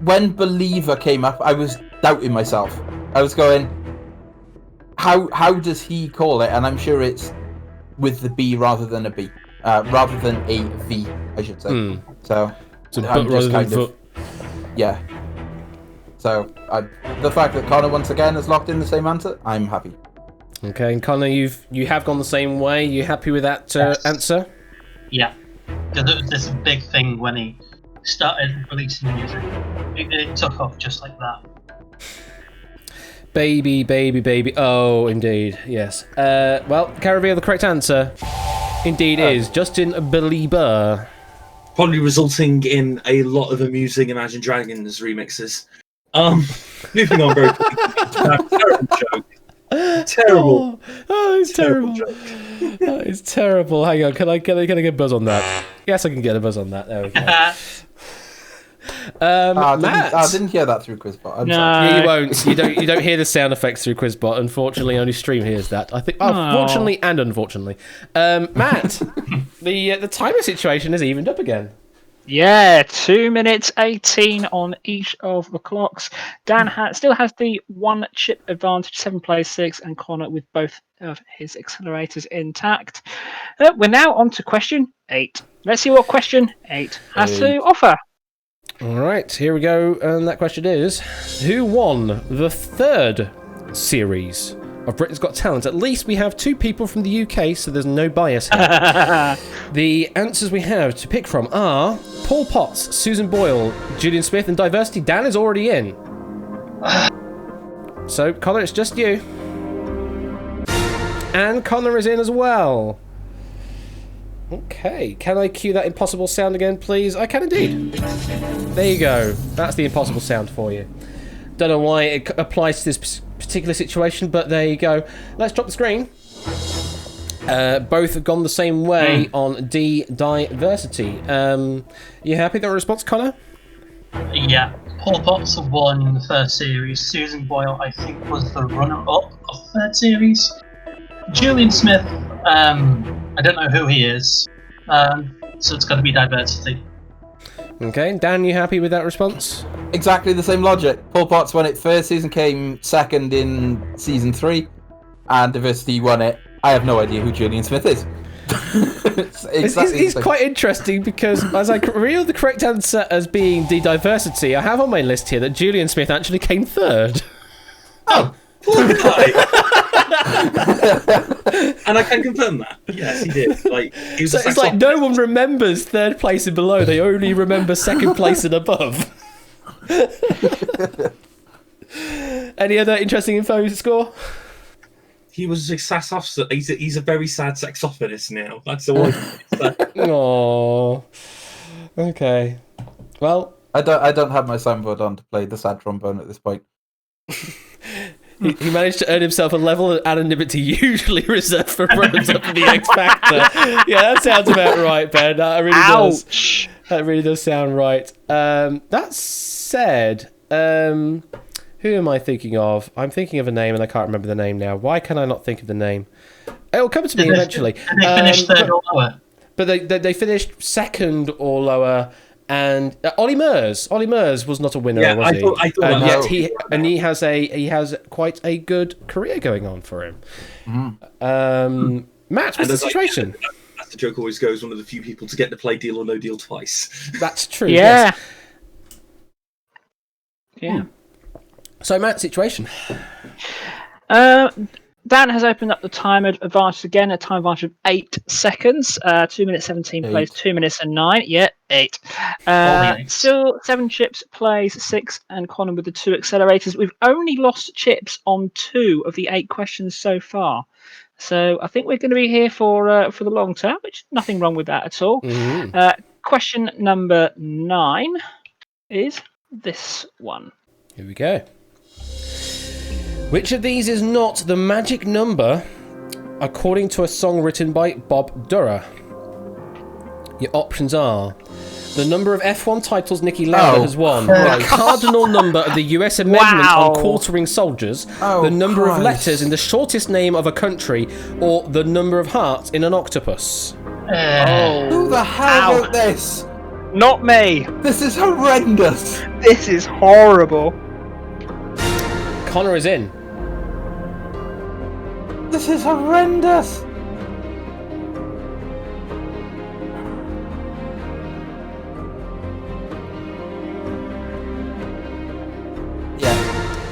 when Believer came up, I was doubting myself. I was going, how does he call it? And I'm sure it's with the B rather than a B, rather than a V, I should say. So It's a I'm book rather just than kind of, foot. yeah. So the fact that Connor once again has locked in the same answer, I'm happy. Okay, and Connor, you have gone the same way. You happy with that Yes. answer? Yeah, because it was this big thing when he started releasing music. It took off just like that. Baby, baby, baby. Oh, indeed. Yes. Well, can I reveal the correct answer? Indeed is Justin Belieber. Probably resulting in a lot of amusing Imagine Dragons remixes. Moving on very quickly. Terrible joke. Terrible. Oh, it's terrible. Joke. That is terrible. Hang on, can I get a buzz on that? Yes, I can get a buzz on that. There we go. Matt. I didn't hear that through Quizbot. I'm No. sorry. Yeah, you won't. You don't hear the sound effects through Quizbot. Unfortunately, only Stream hears that. I think. Fortunately and unfortunately, Matt. The timer situation is evened up again. Yeah, 2 minutes 18 on each of the clocks. Dan still has the 1 chip advantage, 7 plays 6, and Connor with both of his accelerators intact. We're now on to question 8. Let's see what question 8 has to offer. All right, here we go. And that question is: who won the 3rd series of Britain's Got Talent? At least we have 2 people from the UK, so there's no bias here. The answers we have to pick from are Paul Potts, Susan Boyle, Julian Smith, and Diversity. Dan is already in. So, Connor, it's just you. And Connor is in as well. Okay, can I cue that impossible sound again, please? I can indeed. There you go. That's the impossible sound for you. Don't know why it applies to this particular situation, but there you go. Let's drop the screen. Both have gone the same way on D, diversity. You happy with the response, Connor? Yeah, Paul Potts won the first series. Susan Boyle, I think, was the runner-up of third series. Julian Smith, I don't know who he is, so it's got to be diversity. Okay, Dan, you happy with that response? Exactly the same logic. Paul Potts won it first season, came second in season 3, and Diversity won it. I have no idea who Julian Smith is. It's quite interesting because as I reveal the correct answer as being the diversity, I have on my list here that Julian Smith actually came 3rd. Oh, poor guy. And I can confirm that. Yes, he did. He was So it's like no one remembers 3rd place and below, they only remember 2nd place and above. Any other interesting info to score? He was a sax officer. He's a very sad saxophonist now. That's the one. Aww. Okay. Well, I don't have my soundboard on to play the sad trombone at this point. he managed to earn himself a level of anonymity usually reserved for runners-up of the X Factor. Yeah, that sounds about right, Ben. That really does. Ouch! That really does sound right. That said, who am I thinking of? I'm thinking of a name and I can't remember the name now. Why can I not think of the name? It'll come to me eventually. Did they finish third or lower? But they finished 2nd or lower. And Ollie Murs was not a winner, Yeah, was he? I thought and that yet he has quite a good career going on for him. Matt, what's the situation? As the joke always goes, one of the few people to get to play Deal or No Deal twice. That's true. Yeah. Yes. Yeah. So, Matt, situation. Dan has opened up the time advantage again, a time advantage of 8 seconds. 2 minutes 17 plays, 2 minutes and 9. Yeah, 8. Still 7 chips, plays 6, and Connor with the 2 accelerators. We've only lost chips on 2 of the 8 questions so far. So I think we're going to be here for the long term, which nothing wrong with that at all. Question number 9 is this one. Here we go. Which of these is not the magic number according to a song written by Bob Dura? Your options are The number of F1 titles Niki Lauda has won. Christ. The cardinal number of the US amendment Wow. on quartering soldiers. Oh, the number of Christ. letters in the shortest name of a country. Or the number of hearts in an octopus. Who the hell Ow. wrote this? Not me. This is horrendous. This is horrible. Connor is in. This is horrendous. Yeah.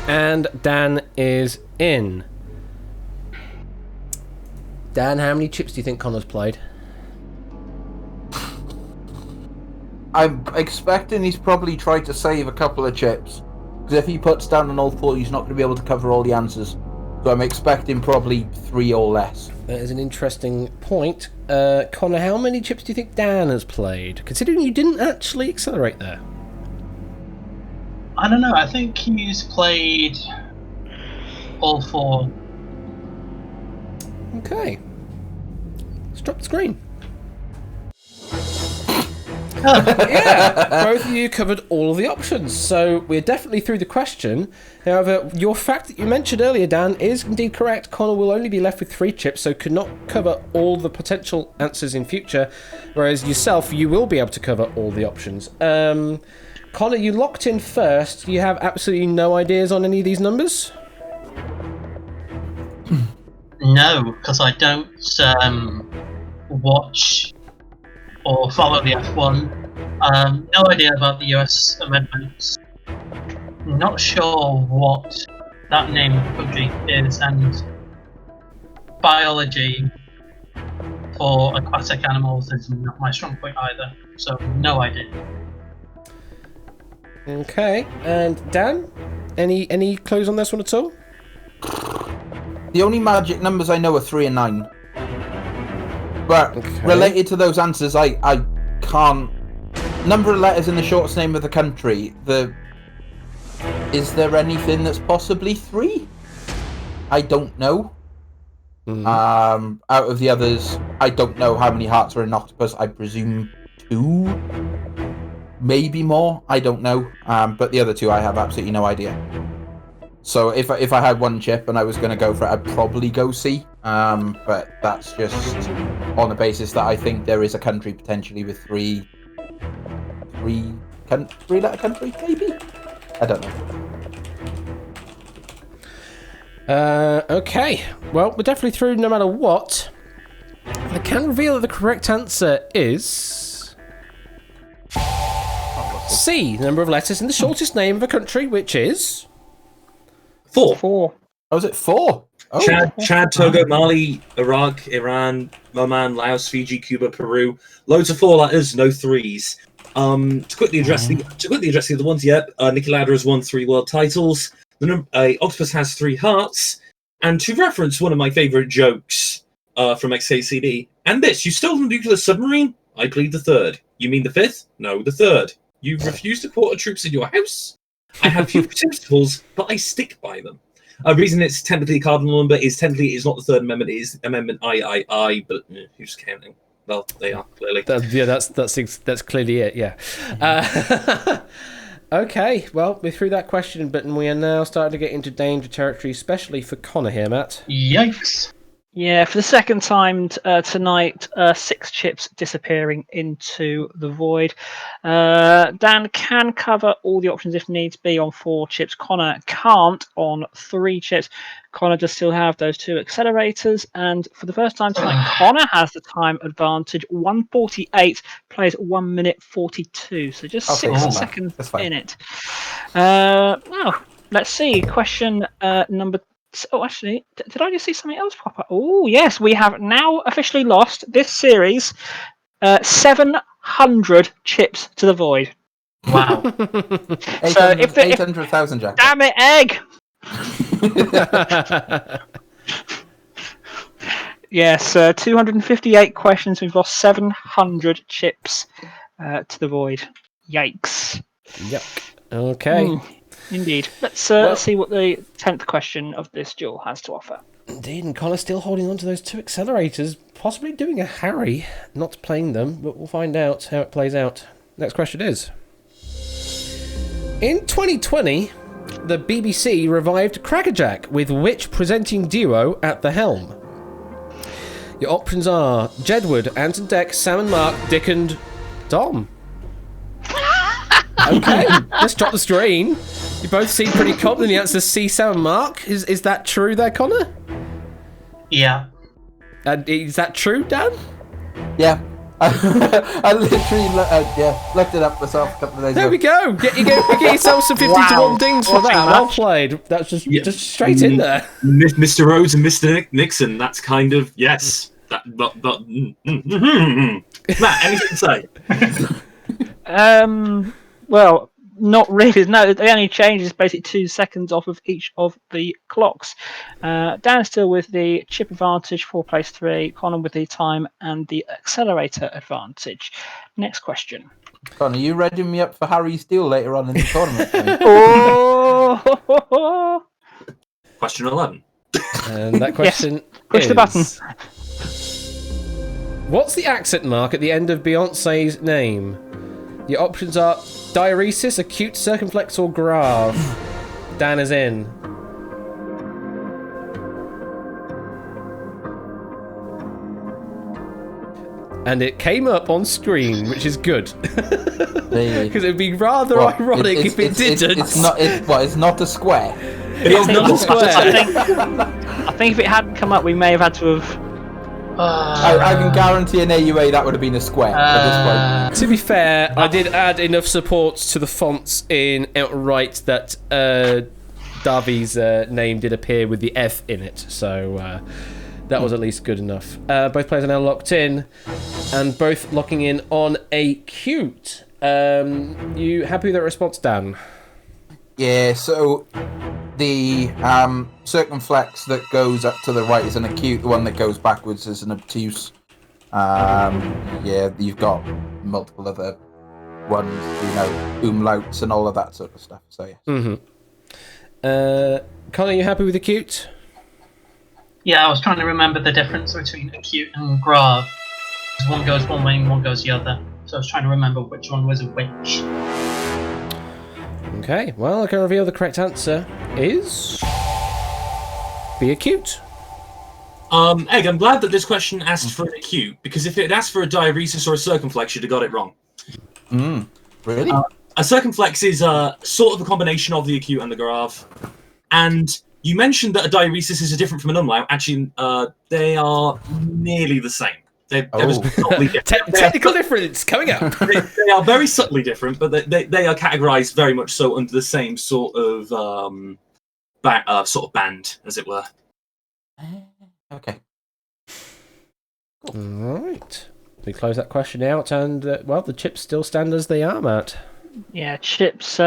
And Dan is in. Dan, how many chips do you think Connor's played? I'm expecting he's probably tried to save a couple of chips. Because if he puts down an all 4, he's not going to be able to cover all the answers. So I'm expecting probably 3 or less. That is an interesting point. Connor, how many chips do you think Dan has played? Considering you didn't actually accelerate there. I don't know. I think he's played all 4. Okay. Let's drop the screen. Yeah, both of you covered all of the options, so we're definitely through the question. However, your fact that you mentioned earlier, Dan, is indeed correct. Connor will only be left with 3 chips, so could not cover all the potential answers in future, whereas yourself, you will be able to cover all the options. Connor, you locked in first. You have absolutely no ideas on any of these numbers? No, because I don't watch or follow the F1. No idea about the US amendments. Not sure what that name of the country is, and biology for aquatic animals is not my strong point either. So no idea. Okay, and Dan, any clues on this one at all? The only magic numbers I know are 3 and 9. But related to those answers, I can't... Number of letters in the shortest name of the country. Is there anything that's possibly 3? I don't know. Out of the others, I don't know how many hearts are in an octopus. I presume 2? Maybe more. I don't know. But the other 2, I have absolutely no idea. So if I had 1 chip and I was going to go for it, I'd probably go C. But that's just on the basis that I think there is a country potentially with 3 letter country, maybe? I don't know. Okay. Well, we're definitely through no matter what. I can reveal that the correct answer is... C, the number of letters in the shortest name of a country, which is... 4. 4. Oh, is it 4? Oh. Chad, Togo, Mali, Iraq, Iran, Oman, Laos, Fiji, Cuba, Peru. Loads of 4 letters, no 3s. To quickly address the other ones, Niki Lauda has won 3 world titles. Octopus has 3 hearts. And to reference one of my favourite jokes from XKCD, and this, you stole the nuclear submarine? I plead the 3rd. You mean the 5th? No, the 3rd. You refuse to quarter troops in your house? I have few principles, but I stick by them. The reason it's technically a cardinal number is technically it's not the 3rd amendment, it is Amendment I, but who's counting? Well, they are, clearly. That's clearly it, yeah. Okay, well, we're through that question, but we are now starting to get into danger territory, especially for Connor here, Matt. Yikes. Yeah, for the second time tonight, 6 chips disappearing into the void. Dan can cover all the options if needs be on 4 chips. Connor can't on 3 chips. Connor does still have those 2 accelerators, and for the first time tonight, Connor has the time advantage. 1:48 plays 1 minute 42, so just 6 seconds in it. Well, let's see. Question number. Oh, actually, did I just see something else pop up? Oh, yes, we have now officially lost this series 700 chips to the void. Wow. 800,000, Jack. Damn it, Egg! Yes, 258 questions. We've lost 700 chips to the void. Yikes. Yep. Okay. Indeed. Let's see what the 10th question of this duel has to offer. Indeed, and Connor's still holding on to those 2 accelerators, possibly doing a Harry, not playing them, but we'll find out how it plays out. Next question is: in 2020, the BBC revived Crackerjack with which presenting duo at the helm? Your options are Jedward, Anton Deck, Sam and Mark, Dick and Dom. Okay, let's drop the screen. You both seem pretty confident the answer is C, Sam and Mark. Is that true there, Connor? Yeah. And is that true, Dan? Yeah. I literally looked it up myself a couple of days There ago. we go. Get yourself some 50 to 1 dings for that. Well played. That's just straight in there. Mr. Rhodes and Mr. Nixon. That's kind of yes. Matt, anything to say? Well, not really. No, the only change is basically 2 seconds off of each of the clocks. Dan still with the chip advantage, 4 plays 3. Connor with the time and the accelerator advantage. Next question. Connor, are you readying me up for Harry Steele later on in the tournament? Oh! Question 11. And that question Push is... the button. What's the accent mark at the end of Beyonce's name? Your options are diuresis, acute, circumflex, or grave. Dan is in. And it came up on screen, which is good. Because it would be rather ironic if it didn't. It's not a square. It's not a square. I think if it hadn't come up, we may have had to have... I can guarantee an AUA that would have been a square at this point. To be fair, I did add enough supports to the fonts in Outright that Davi's name did appear with the F in it, so that was at least good enough. Both players are now locked in, and both locking in on a cute. You happy with that response, Dan? Yeah, so the circumflex that goes up to the right is an acute, the one that goes backwards is an obtuse. Yeah, you've got multiple other ones, umlauts and all of that sort of stuff, so yeah. Connor, you happy with acute? Yeah, I was trying to remember the difference between acute and grave. One goes one way and one goes the other. So I was trying to remember which one was which. Okay, well, I can reveal the correct answer is... be acute. Egg, I'm glad that this question asked for an acute, because if it had asked for a diuresis or a circumflex, you'd have got it wrong. Really? A circumflex is sort of a combination of the acute and the grave. And you mentioned that a diuresis is different from an umlaut. Actually, they are nearly the same. They're subtly different. Technical difference coming up. They are very subtly different, but they are categorized very much so under the same sort of band, as it were. Okay. All right. We close that question out, and the chips still stand as they are, Matt. Yeah, chips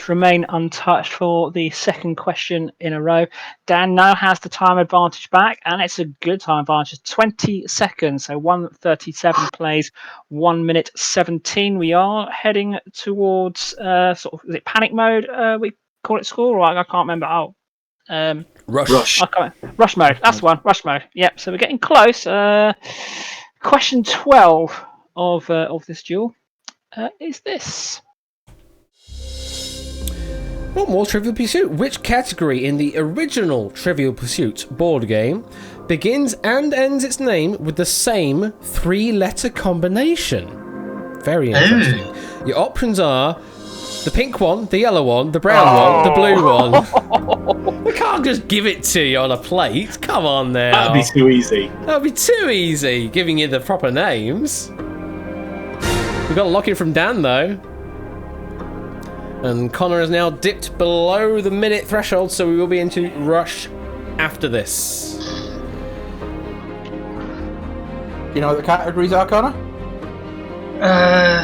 remain untouched for the second question in a row. Dan now has the time advantage back, and it's a good time advantage. 20 seconds, so 1:37 plays, 1 minute 17. We are heading towards is it panic mode? We call it score, or I can't remember. Rush. Rush mode. That's the one. Rush mode. Yep. So we're getting close. Question 12 of this duel. Is this? One more Trivial Pursuit. Which category in the original Trivial Pursuit board game begins and ends its name with the same 3-letter combination? Very interesting. Your options are the pink one, the yellow one, the brown one, the blue one. We can't just give it to you on a plate. Come on now. That'd be too easy. That'd be too easy, giving you the proper names. We've got a lock-in from Dan, though. And Connor has now dipped below the minute threshold, so we will be into Rush after this. Do you know what the categories are, Connor?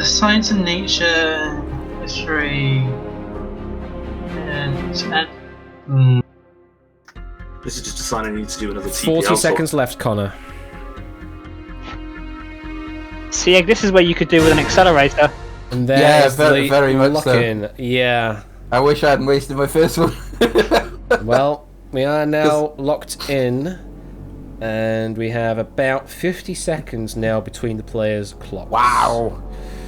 Science and nature, history, and... This is just a sign I need to do another TPL. 40 seconds left, Connor. See, this is where you could do with an accelerator. And there's very much lock-in. so. Yeah. I wish I hadn't wasted my first one. Well, we are now locked in, and we have about 50 seconds now between the players' clocks. Wow.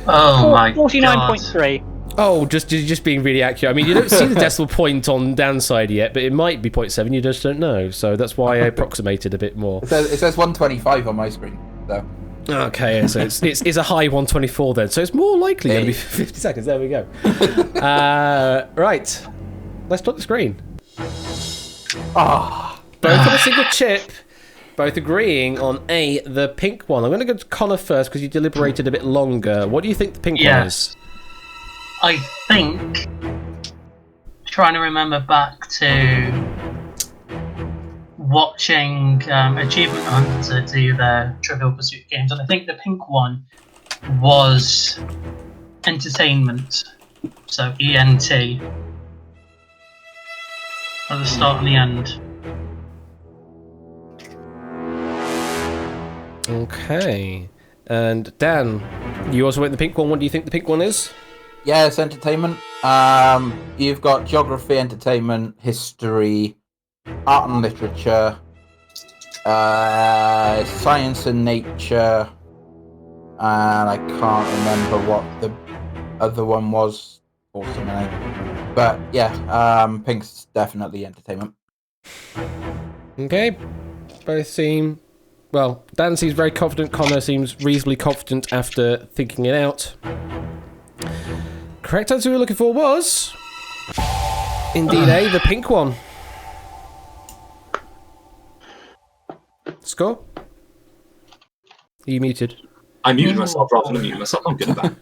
Oh my god. 49.3. Oh, just being really accurate. I mean, you don't see the decimal point on Dan's side yet, but it might be 0.7. You just don't know. So that's why I approximated a bit more. It says 125 on my screen. So. Okay, so it's a high 124 then. So it's more likely going to be 50 seconds. There we go. Right. Let's drop the screen. Both on a single chip. Both agreeing on the pink one. I'm going to go to Connor first because you deliberated a bit longer. What do you think the pink one is? I think, trying to remember back to watching Achievement Hunter do their Trivial Pursuit games, and I think the pink one was entertainment, so ENT, at the start and the end. Okay. And Dan, you also went the pink one. What do you think the pink one is? Yes, entertainment. You've got geography, entertainment, history, art and literature, science and nature, and I can't remember what the other one was or something. But yeah, pink's definitely entertainment. Okay. Both seem... Well, Dan seems very confident. Connor seems reasonably confident after thinking it out. Correct answer we were looking for was... Indeed, the pink one. Score? Are you muted? I muted myself rather than muting myself. I'm good at that.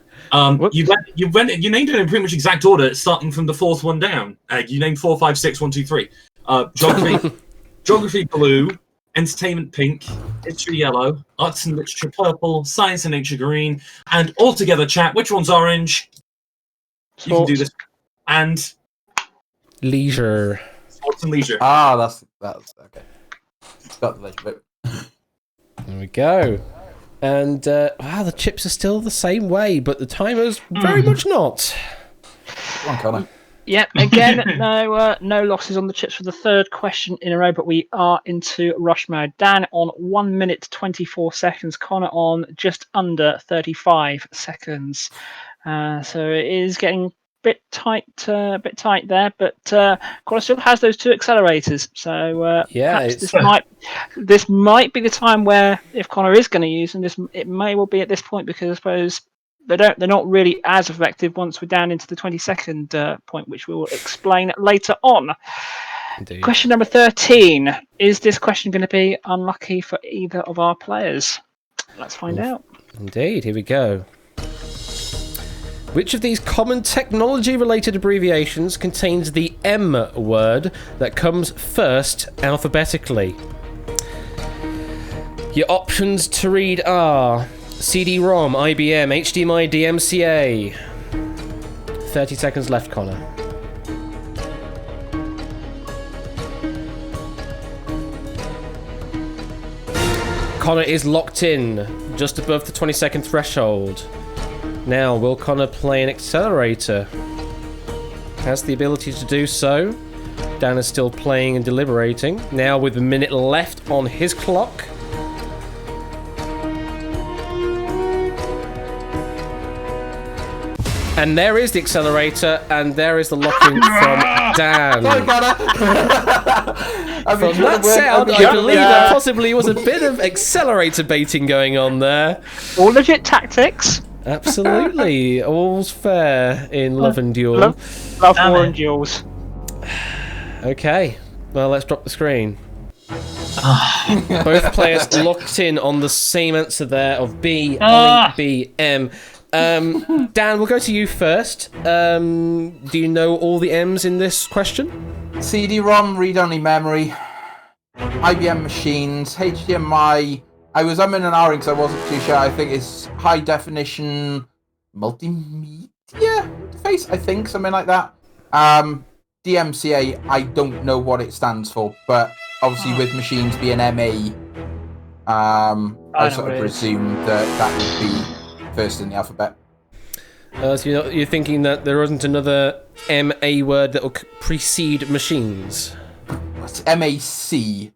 You named it in pretty much exact order, starting from the fourth one down. You named 4, 5, 6, 1, 2, 3. Geography blue, entertainment pink, history yellow, arts and literature purple, science and nature green, and altogether, chat, which one's orange? You can do this. And leisure. Sports and leisure. That's okay. Got the leisure bit. There we go. And wow, the chips are still the same way, but the timer's very much not. Come on, Connor. Yep, again, no losses on the chips for the third question in a row, but we are into rush mode. Dan on 1 minute 24 seconds, Connor on just under 35 seconds. So it is getting a bit tight there, but Connor still has those two accelerators. So this might be the time where, if Connor is going to use them, it may well be at this point, because I suppose they're not really as effective once we're down into the 20-second point, which we will explain later on. Indeed. Question number 13. Is this question going to be unlucky for either of our players? Let's find out. Indeed. Here we go. Which of these common technology-related abbreviations contains the M word that comes first alphabetically? Your options to read are CD-ROM, IBM, HDMI, DMCA. 30 seconds left, Connor. Connor is locked in, just above the 20-second threshold. Now, will Connor play an accelerator? Has the ability to do so. Dan is still playing and deliberating. Now, with a minute left on his clock. And there is the accelerator, and there is the lock-in from Dan. From that sound, I believe there possibly was a bit of accelerator baiting going on there. All legit tactics. Absolutely. All's fair in love and duel. Love war and duels. Okay. Well, let's drop the screen. Both players locked in on the same answer there of B, IBM. Dan, we'll go to you first. Do you know all the M's in this question? CD-ROM, read-only memory, IBM machines, HDMI. I was umming and ahhing because I wasn't too sure. I think it's high definition multimedia interface, I think, something like that. DMCA, I don't know what it stands for, but obviously with machines being MA, I sort of presumed that would be first in the alphabet. So you're thinking that there isn't another MA word that will precede machines? It's MAC.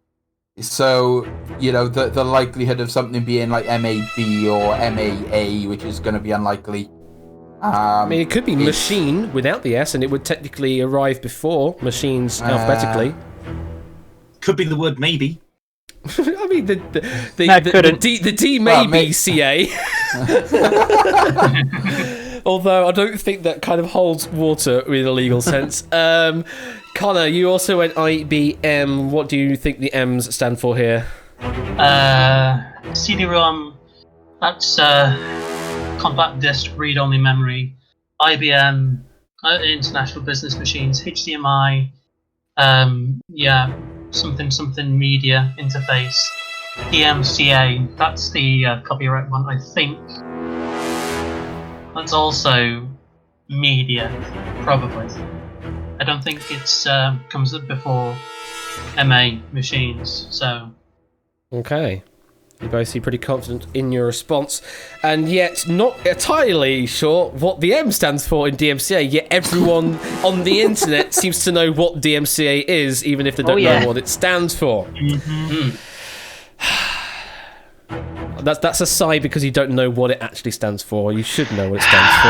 So, the likelihood of something being like MAB or MAA, which is going to be unlikely. I mean, it could be it's- machine without the S, and it would technically arrive before machines alphabetically. Could be the word maybe. I mean, No, the couldn't. D may Well, be CA. Although I don't think that kind of holds water in a legal sense. Connor, you also went IBM. What do you think the M's stand for here? CD-ROM, that's compact disc read-only memory. IBM, International Business Machines. HDMI, something media interface. DMCA, that's the copyright one, I think. That's also media, probably. I don't think it's comes up before MA machines, so. Okay. You both seem pretty confident in your response, and yet not entirely sure what the M stands for in DMCA, yet everyone on the internet seems to know what DMCA is, even if they don't know what it stands for. Mm-hmm. That's a sigh because you don't know what it actually stands for. You should know what it stands for.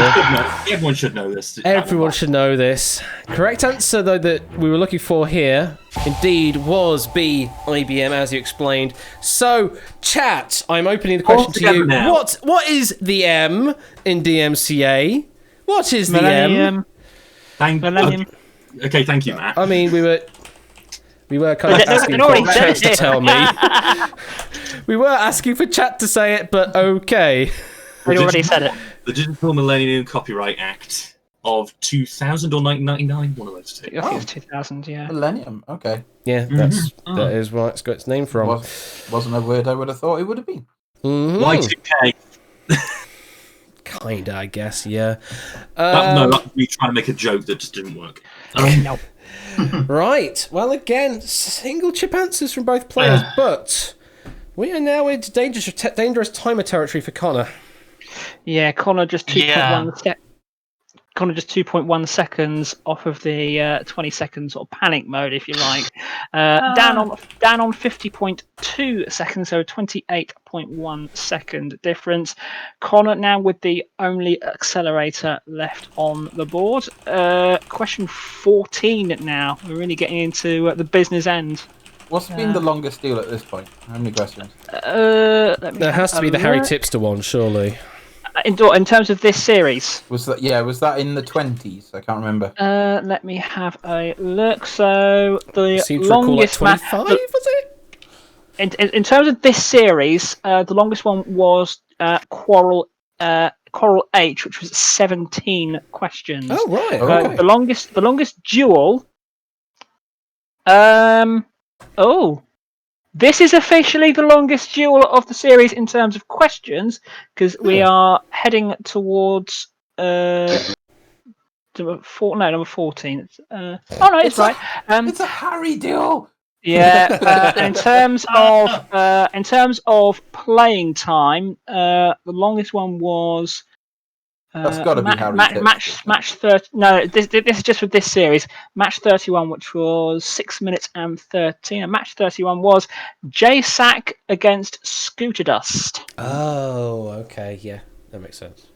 Everyone should know this. Everyone should know this. Correct answer, though, that we were looking for here, indeed, was B, IBM, as you explained. So, chat, I'm opening the question to you. Now. What is the M in DMCA? What is the M? Millennium. Okay, thank you, Matt. I mean, we were kind of asking for chat to tell me. We were asking for chat to say it, but okay. We already said it. The Digital Millennium Copyright Act of 2000 or 1999, one of those two. I think it's 2000, yeah. Millennium. Okay. Yeah, that is where it's got its name from. Wasn't a word I would have thought it would have been. Y2K. Kinda, I guess, yeah. No, that was me trying to make a joke that just didn't work. No. Right. Well, again, single chip answers from both players, but we are now into dangerous timer territory for Connor. Yeah, Connor just 2.1 seconds off of the 20 second sort of panic mode, if you like. Down on 50.2 seconds, so 28.1 second difference. Connor now with the only accelerator left on the board. Question 14 now. We're really getting into the business end. What's been the longest deal at this point? How many questions? There has to be the Harry Tipster one, surely. In terms of this series. Was that in the 20s? I can't remember. Let me have a look. So the Seems to recall like longest 25, was it? in terms of this series, the longest one was Quarrel H, which was 17 questions. Oh right. Okay. The longest duel. This is officially the longest duel of the series in terms of questions, because we are heading towards number 14. It's right. It's a Harry duel. Yeah. In terms of playing time, the longest one was. That's got to be Harry. Match 30. No, this is just with this series. Match 31, which was 6 minutes and 13. And match 31 was J-Sack against Scooter Dust. Oh, okay, yeah, that makes sense.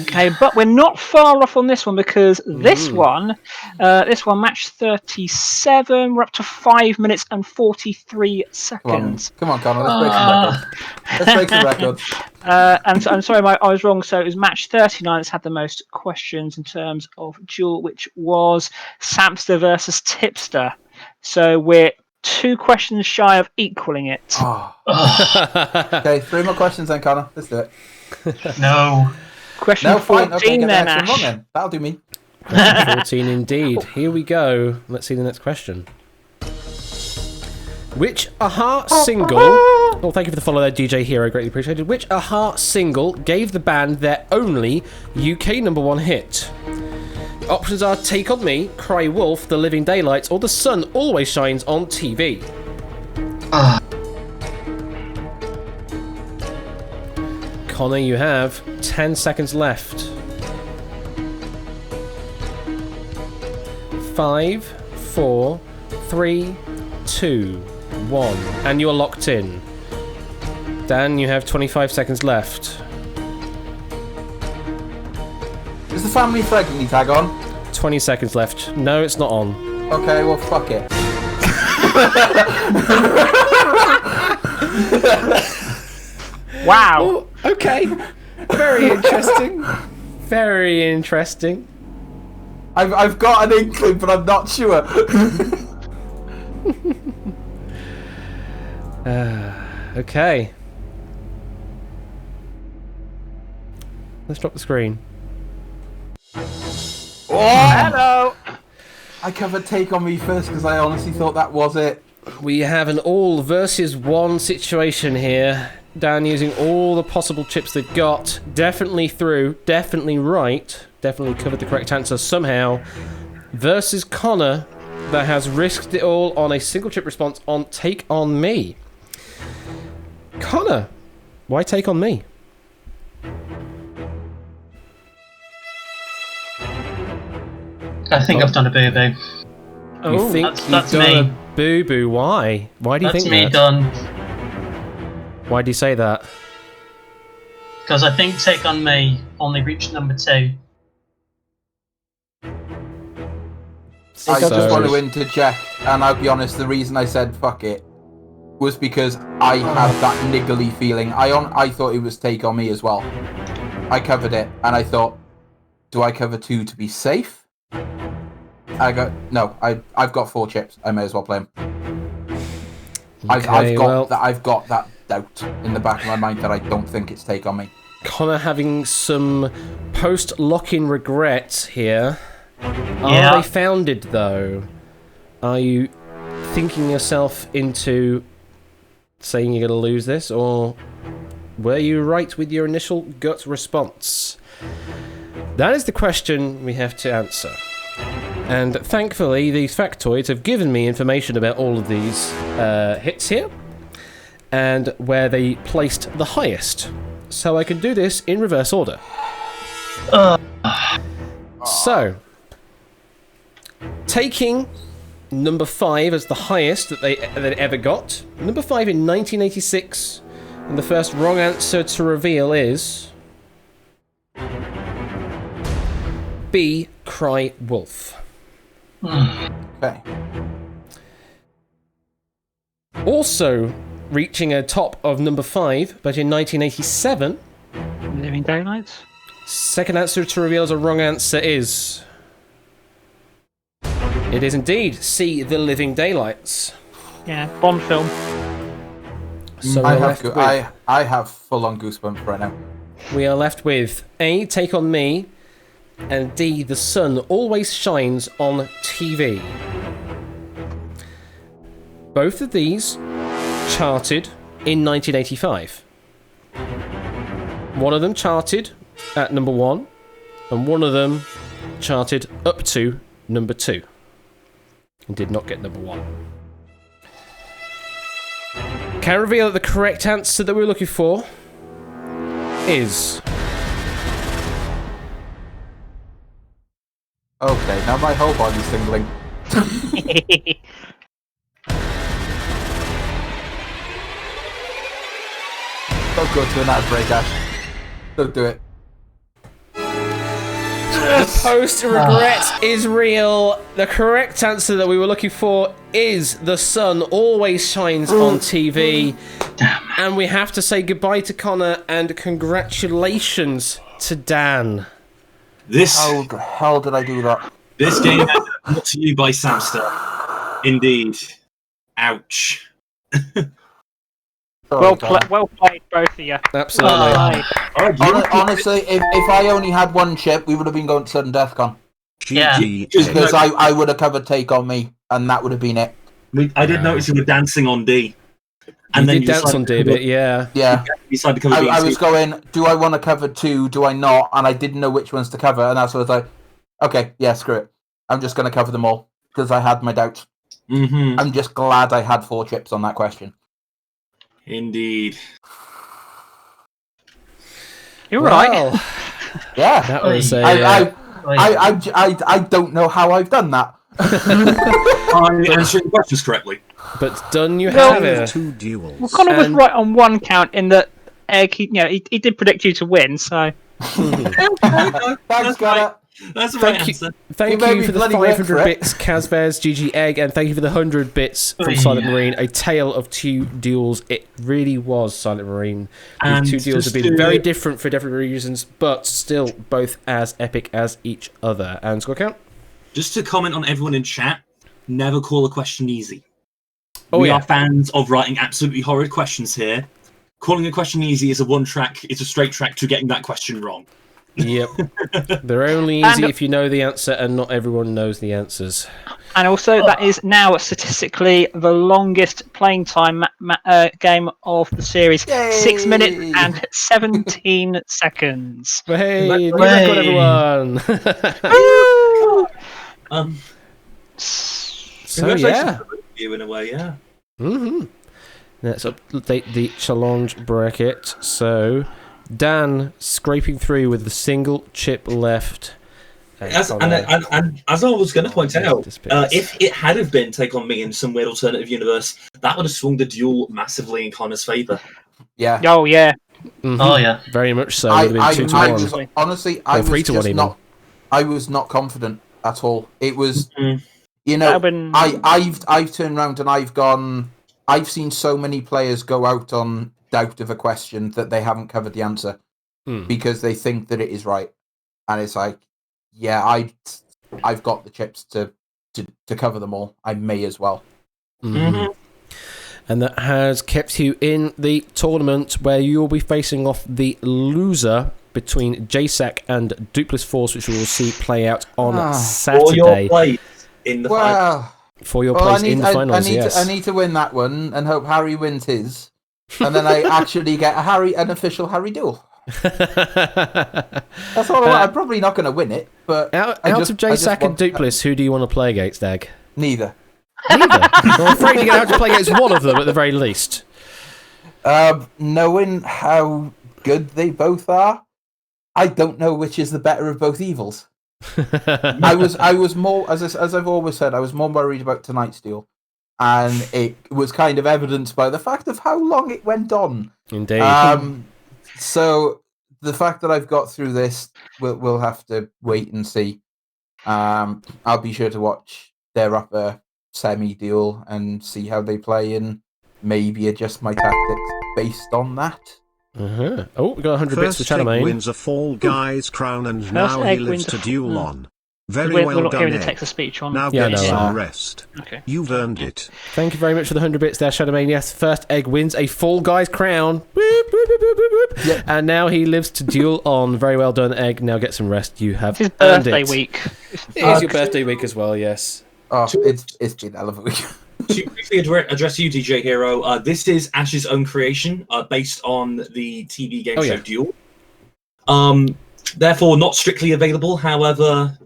Okay, but we're not far off on this one, because this one, match 37. We're up to 5 minutes and 43 seconds. Come on, Connor. Let's break some records. And I'm sorry, I was wrong. So it was match 39 that's had the most questions in terms of duel, which was Samster versus Tipster. So we're 2 questions shy of equaling it. Oh. Okay, 3 more questions then, Connor. Let's do it. No. Question 14 then, Ash. That'll do me. 14 indeed. Here we go. Let's see the next question. Which Aha single... Oh, thank you for the follow there, DJ Hero. Greatly appreciated. Which Aha single gave the band their only UK #1 hit? Options are Take On Me, Cry Wolf, The Living Daylights, or The Sun Always Shines on TV. Connor, you have 10 seconds left. 5, 4, 3, 2, 1. And you're locked in. Dan, you have 25 seconds left. Is the family friendly tag on? 20 seconds left. No, it's not on. Okay, well, fuck it. Wow. Oh, okay. Very interesting. Very interesting. I've got an inkling, but I'm not sure. Okay. Let's drop the screen. Hello. I covered Take On Me first because I honestly thought that was it. We have an all versus one situation here. Dan using all the possible chips they've got. Definitely through. Definitely right. Definitely covered the correct answer somehow. Versus Connor, that has risked it all on a single chip response on Take On Me. Connor, why Take On Me? I think I've done a boo-boo. You think that's you've done me. a boo-boo? Why? Why do you That's think me that? done. Why do you say that? Because I think Take On Me only reached number 2. I just So- want to interject, and I'll be honest, the reason I said fuck it was because I had that niggly feeling. I thought it was Take On Me as well. I covered it, and I thought, do I cover 2 to be safe? I've got 4 chips. I may as well play them. I've got that doubt in the back of my mind that I don't think it's Take On Me. Connor having some post-lock-in regrets here. Yeah. Are they founded, though? Are you thinking yourself into saying you're going to lose this, or were you right with your initial gut response? That is the question we have to answer. And thankfully, these factoids have given me information about all of these hits here, and where they placed the highest. So I can do this in reverse order. So, taking number 5 as the highest that they ever got. Number 5 in 1986, and the first wrong answer to reveal is B. Cry Wolf. Okay. Also reaching a top of number 5, but in 1987, Living Daylights. second answer to reveal as a wrong answer is... It is indeed C. The Living Daylights. Yeah, Bond film. So I we're have left with, I have full-on goosebumps right now. we are left with A. Take On Me, and D. The Sun Always Shines on TV. Both of these charted in 1985. One of them charted at number 1, and one of them charted up to number 2, and did not get number 1. Can I reveal that the correct answer that we're looking for is... Okay, now my whole body's tingling. Don't go to an ad break, Ash. Don't do it. Post-regret is real. The correct answer that we were looking for is The Sun Always Shines on TV. Damn. And we have to say goodbye to Connor and congratulations to Dan. This How the hell did I do that? this game is brought to you by Samster. Indeed. Ouch. Sorry, Well played, both of you. Absolutely. Well played. Honestly, if I only had one chip, we would have been going to sudden death con. Yeah. Because I would have covered Take On Me, and that would have been it. I did notice you were dancing on D. And then you did dance on D a bit, yeah. Yeah. You decided to cover B. I was going, do I want to cover 2? Do I not? And I didn't know which ones to cover, and that's what I was like, okay, yeah, screw it. I'm just going to cover them all, because I had my doubts. Mm-hmm. I'm just glad I had 4 chips on that question. Indeed. You're right. Well, Yeah. that was a... I don't know how I've done that. I'm answering the questions correctly. but done you Well- have it. Well, Connor was And- right on one count in that Egg, he did predict you to win, so Thanks, Connor. That's the right Thank you, answer. thank You made you me for the bloody work 500 for it. bits, Kazvez, GG Egg, and thank you for the 100 bits from Oi. Silent Marine. A tale of two duels. It really was, Silent Marine. These And two duels have just been to- very different for different reasons, but still both as epic as each other. And score count? Just to comment on everyone in chat, never call a question easy. Oh, We yeah. are fans of writing absolutely horrid questions here. Calling a question easy is a straight track to getting that question wrong. Yep. They're only easy And- if you know the answer, and not everyone knows the answers. And also, that is now statistically the longest playing time game of the series. Yay! 6 minutes and 17 seconds. But hey, new Congratulations. record, everyone! So, Congratulations yeah. to both of you in a way, yeah. Mm-hmm. Let's update the challenge bracket. So, Dan scraping through with the single chip left. As I was going to point out, if it had have been Take On Me in some weird alternative universe, that would have swung the duel massively in Connor's favour. Yeah. Oh, yeah. Mhm. Oh, yeah. Very much so. It would have been 2 to I 1. was honestly, I Or 3 was to 1 just even. not. I was not confident at all. It was, Mm. you know, That'd been- I've turned around and I've gone. I've seen so many players go out on doubt of a question that they haven't covered the answer Hmm. because they think that it is right, and it's like, yeah, I've got the chips to cover them all. I may as well. Mhm. And that has kept you in the tournament where you'll be facing off the loser between JSAC and Dupless Force, which we will see play out on Ah. Or your Saturday place in the final. Well, for your well, place in the finals. Yes. I need to win that one and hope Harry wins his, and then I actually get an official Harry duel. That's all. I'm probably not going to win it, but out I of just JSAC and want- Dupless, who do you want to play against, Dag? Neither. Neither. Well, I'm afraid you're going to have to play against one of them at the very least. Knowing how good they both are, I don't know which is the better of both evils. I was more, as I've always said, I was more worried about tonight's deal, and it was kind of evidenced by the fact of how long it went on. Indeed. So the fact that I've got through this, we'll have to wait and see. I'll be sure to watch their upper semi deal and see how they play, and maybe adjust my tactics based on that. Uh-huh. Oh, we got 100 bits for First egg Chalamet. wins a Fall Guys crown and now he egg lives wins to a- duel oh. on. Very We're well not done, hearing the Egg. text to speech on. Now Yeah, get no, some rest. Okay. You've earned it. Thank you very much for the 100 bits there, Shadowmane. Yes, first egg wins a Fall Guys crown. Whoop, whoop, whoop, whoop, whoop, whoop. Yep. And now he lives to duel on. Very well done, Egg. Now get some rest. You have It's his earned birthday it. week. It is your birthday week as well, yes. Oh, it's been a hell of a week. To briefly address you, DJ Hero, this is Ash's own creation, based on the TV game Oh, show yeah. Duel. Therefore, not strictly available. However,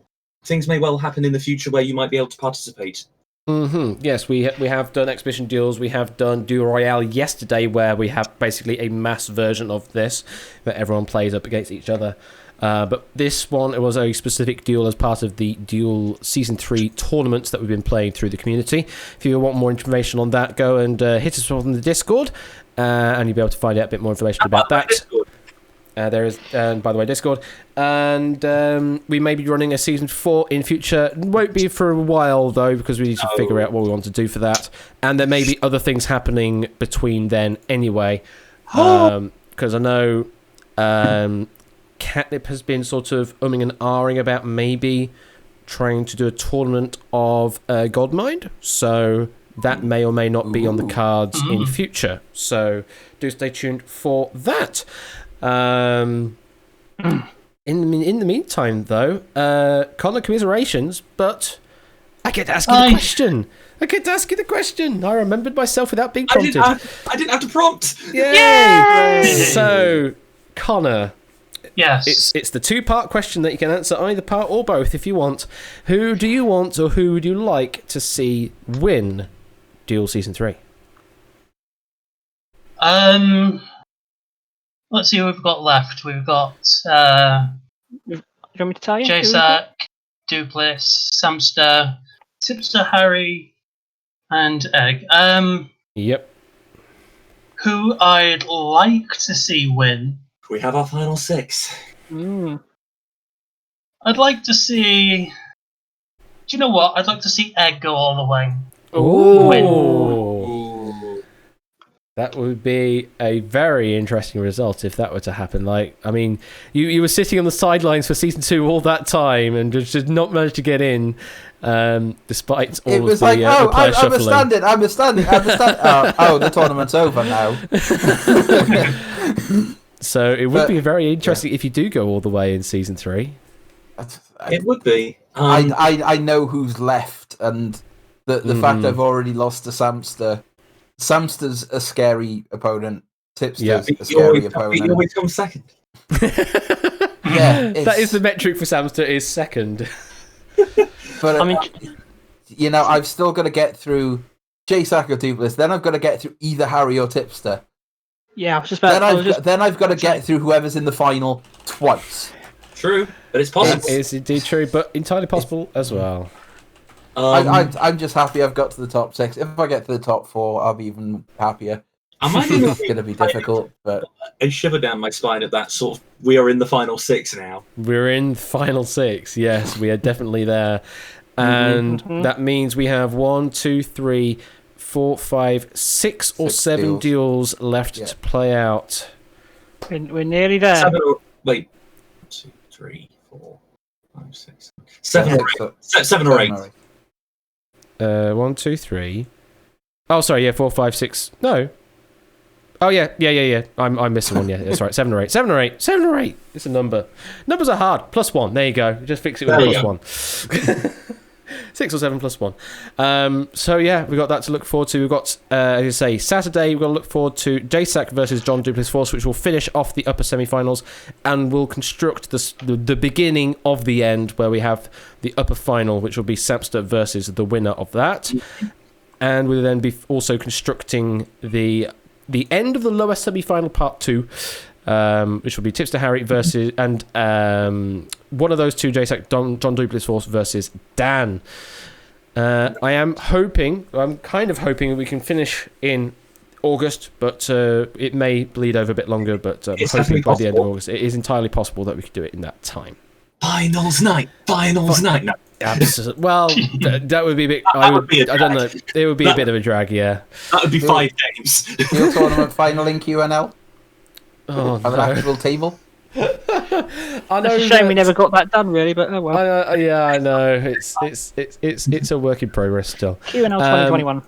things may well happen in the future where you might be able to participate. Yes, we have done exhibition duels. We have done Duel Royale yesterday, where we have basically a mass version of this that everyone plays up against each other. But this one, it was a specific duel as part of the Duel Season 3 tournaments that we've been playing through the community. If you want more information on that, go and hit us on the Discord, and you'll be able to find out a bit more information about that. There is, by the way, Discord. And we may be running a Season 4 in future. Won't be for a while, though, because we need to figure out what we want to do for that. And there may be other things happening between then anyway. Because I know Catnip has been sort of umming and ahhing about maybe trying to do a tournament of Godmind. So that may or may not be on the cards in future. So do stay tuned for that. In the meantime, though, Connor, commiserations, but I get to ask you the question. I remembered myself without being prompted. I didn't have to prompt. Yay! So, Connor, Yes. it's the two-part question that you can answer either part or both if you want. Who do you want or who would you like to see win Duel Season 3? Let's see who we've got left. We've got Do you want me to tell you? who we've JSAC, Dupless, Samster, Tipster Harry, and Egg. Yep. Who I'd like to see win. We have our final six. I'd like to see. Do you know what? I'd like to see Egg go all the way. Ooh. That would be a very interesting result if that were to happen. Like, I mean, you were sitting on the sidelines for season 2 all that time and just did not manage to get in, despite all It was of the, like, the player I'm shuffling. I'm a standing. The tournament's over now. So it would be very interesting if you do go all the way in season 3. It would be. I know who's left, and the fact I've already lost to Samster. Samster's a scary opponent. Tipster's a scary opponent. You always come second. Yeah, that is the metric for Samster, is second. But I mean, I've still got to get through J-Sack or Duplis. Then I've got to get through either Harry or Tipster. yeah, I was just about. Then I've got to get through whoever's in the final twice. True, but it's possible. It is indeed true, but entirely possible as well. I'm just happy I've got to the top 6. If I get to the top 4, I'll be even happier. It's going to be difficult, but a shiver down my spine at that sort of. We are in the final 6 now. We're in final 6. Yes, we are definitely there, and that means we have 1, 2, 3, 4, 5, 6 or 7 duels left to play out. We're nearly there. 7 or, wait, 2, 3, 4, 5, 6, 7 or 8. 7 or 8. 1, 2, 3. Oh, sorry. Yeah, 4, 5, 6. No. Oh yeah. I'm missing one. Yeah, that's right. 7 or 8. 7 or 8. 7 or 8. It's a number. Numbers are hard. +1. There you go. Just fix it with +1. 6 or 7 +1. So yeah, we got that to look forward to. We've got, as you say, Saturday. We've got to look forward to J-Sack versus John Duplis Force, which will finish off the upper semi-finals, and will construct the beginning of the end, where we have the upper final, which will be Samster versus the winner of that, and we'll then be also constructing the end of the lower semi-final part 2, which will be Tipster Harry versus and one of those two, J-Sack, John Duplis Force versus Dan. I'm kind of hoping we can finish in August, but it may bleed over a bit longer, but I'm hoping by the end of August. It is entirely possible that we could do it in that time. Finals night. No. Absolutely. Well, that would be a bit. I don't know. It would be a bit of a drag, yeah. That would be 5 games. Field tournament final in QNL. Oh, An actual table. I know. It's a shame we never got that done, really. But oh well. I know. It's a work in progress still. QNL 2021.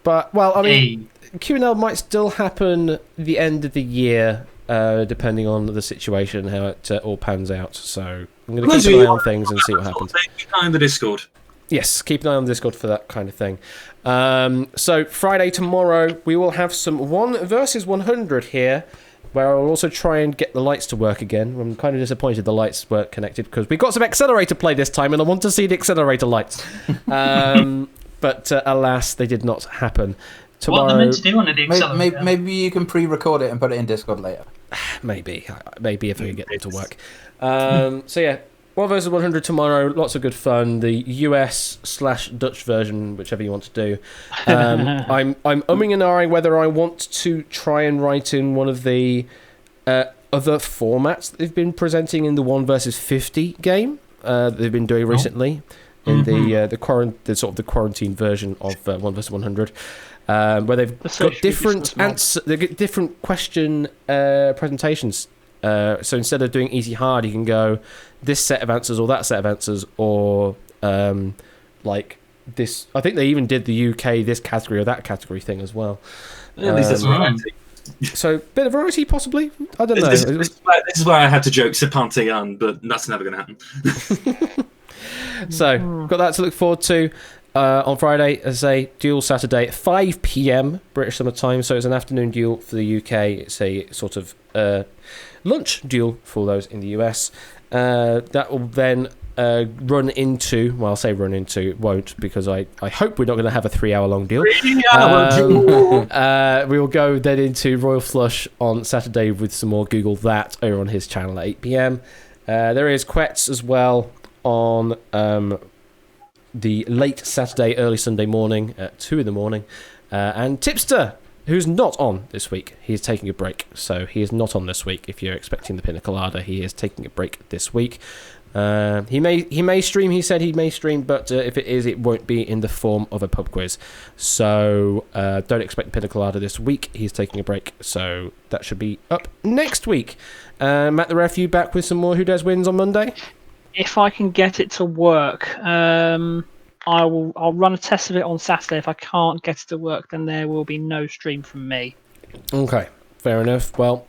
But well, I mean, QNL might still happen the end of the year, depending on the situation, how it all pans out. So I'm going to keep an eye on things and see what happens. Keep an eye on the Discord. Yes, keep an eye on the Discord for that kind of thing. So Friday, tomorrow, we will have some 1 versus 100 here, where I'll also try and get the lights to work again. I'm kind of disappointed the lights weren't connected, because we got some Accelerator play this time, and I want to see the Accelerator lights. But alas, they did not happen. Tomorrow, what they're meant to do on the Accelerator. Maybe you can pre-record it and put it in Discord later. Maybe if I can get them to work. So yeah, 1 versus 100 tomorrow. Lots of good fun. The US/Dutch version, whichever you want to do. I'm umming and ahhing whether I want to try and write in one of the other formats that they've been presenting in the 1 versus 50 game that they've been doing recently in the quarantine version of 1 versus 100. Where they've got different question presentations. So instead of doing easy hard, you can go this set of answers or that set of answers, or like this. I think they even did the UK this category or that category thing as well. At least that's variety. So bit of variety, possibly. I don't know. This is where I had to joke Sapantian, but that's never going to happen. So got that to look forward to. On Friday, as I say, duel Saturday at 5 p.m. British Summer Time, so it's an afternoon duel for the UK. It's a sort of lunch duel for those in the US. That will then run into, well, I'll say run into, it won't, because I hope we're not going to have a 3-hour long deal. We will go then into Royal Flush on Saturday with some more Google That over on his channel at 8 p.m. There is Quets as well on the late Saturday, early Sunday morning at 2 in the morning. And Tipster who's not on this week. He's taking a break, so he is not on this week. If you're expecting the Pina Colada, he is taking a break this week. He may stream. He said he may stream, but if it is, it won't be in the form of a pub quiz. So don't expect Pina Colada this week. He's taking a break, so that should be up next week. Matt the Ref, you back with some more Who Dares Wins on Monday? If I can get it to work, I'll run a test of it on Saturday. If I can't get it to work, then there will be no stream from me. Okay, fair enough. Well,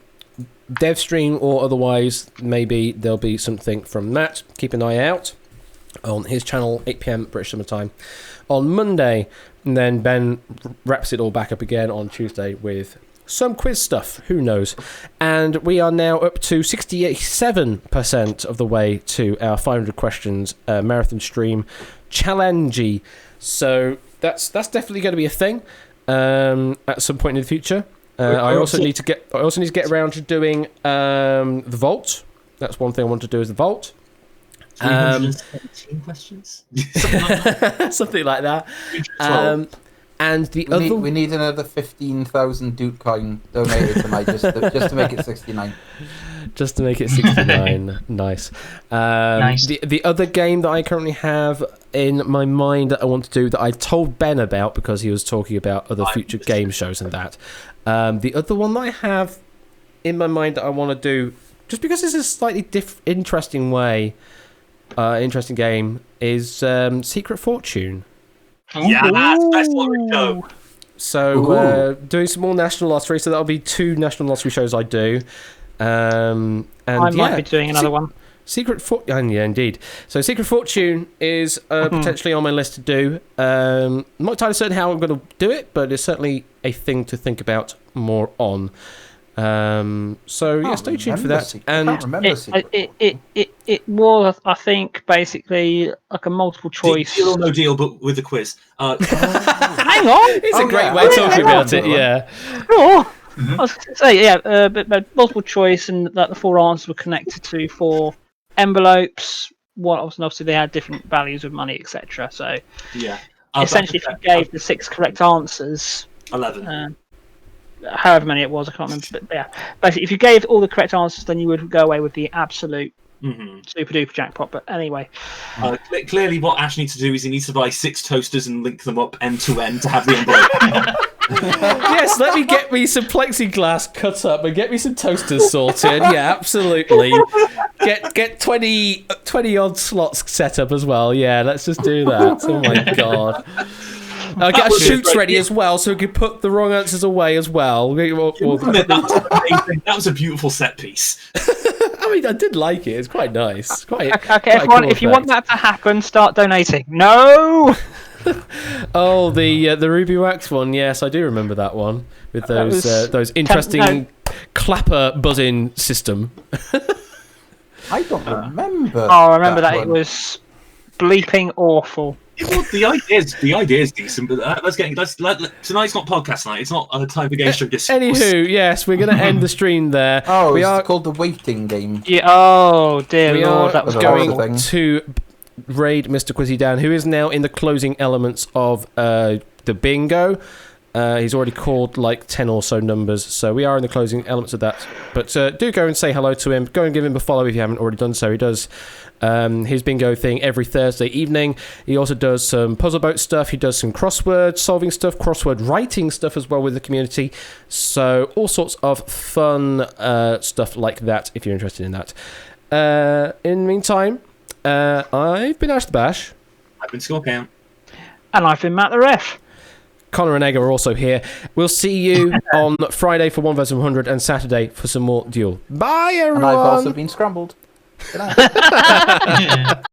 dev stream or otherwise, maybe there'll be something from Matt. Keep an eye out on his channel, 8 PM British Summer Time on Monday. And then Ben wraps it all back up again on Tuesday with some quiz stuff. Who knows? And we are now up to 67% of the way to our 500 questions marathon stream challenge. So that's definitely going to be a thing at some point in the future. I also need to get around to doing the vault. That's one thing I want to do is the vault. 317 questions? Something like that. And we need another 15,000 Duke coin donated tonight just to make it 69. Just to make it 69. Nice. Nice. The other game that I currently have in my mind that I want to do that I told Ben about because he was talking about other future game shows and that. The other one that I have in my mind that I want to do, just because it's a slightly interesting game, is Secret Fortune. Yeah, that's what we go. So doing some more National Lottery, so that'll be 2 National Lottery shows I do. And I might be doing another one. Secret Fortune, yeah, indeed. So Secret Fortune is potentially on my list to do. I'm not entirely certain how I'm going to do it, but it's certainly a thing to think about more on. So yeah, stay tuned for that. And I can't remember Secret. It was, I think, basically like a multiple choice. Deal or no deal, but with the quiz. Hang on, It's a great way of talking about it. Yeah. Oh, I was going to say, but multiple choice, and that the 4 answers were connected to 4 envelopes. Obviously, they had different values of money, etc. So, Yeah. essentially, if you gave the 6 correct answers, 11. However many it was, I can't remember. But yeah, basically, if you gave all the correct answers, then you would go away with the absolute super duper jackpot. But anyway, Clearly, what Ash needs to do is he needs to buy 6 toasters and link them up end to end to have the envelope. Yes, let me get me some plexiglass cut up and get me some toasters sorted. Yeah, absolutely. Get 20 odd slots set up as well. Yeah, let's just do that. Oh my god. I'll get our shoots ready as well, so we can put the wrong answers away as well. That was a beautiful set piece. I mean, I did like it. It's quite nice. okay, everyone, cool if you want that to happen, start donating. No. Oh, the Ruby Wax one. Yes, I do remember that one with those interesting clapper buzzing system. I don't remember. Oh, I remember that. one. It was bleeping awful. Well, the idea is decent, but tonight's not podcast night. It's not a time for game show discourse. Anywho, yes, we're going to end the stream there. Oh, we are called the waiting game. Yeah. Oh dear we lord, are that was going horrible. to raid Mr. Quizzy Dan, who is now in the closing elements of the bingo. He's already called like 10 or so numbers, so we are in the closing elements of that. But do go and say hello to him. Go and give him a follow if you haven't already done so. He does his bingo thing every Thursday evening. He also does some puzzle boat stuff. He does some crossword solving stuff, crossword writing stuff as well with the community. So all sorts of fun stuff like that if you're interested in that. In the meantime, I've been Ash the Bash. I've been Scorecount. And I've been Matt the Ref. Connor and Egg are also here. We'll see you on Friday for 1 vs 100 and Saturday for some more Duel. Bye, everyone. And I've also been scrambled. Good night.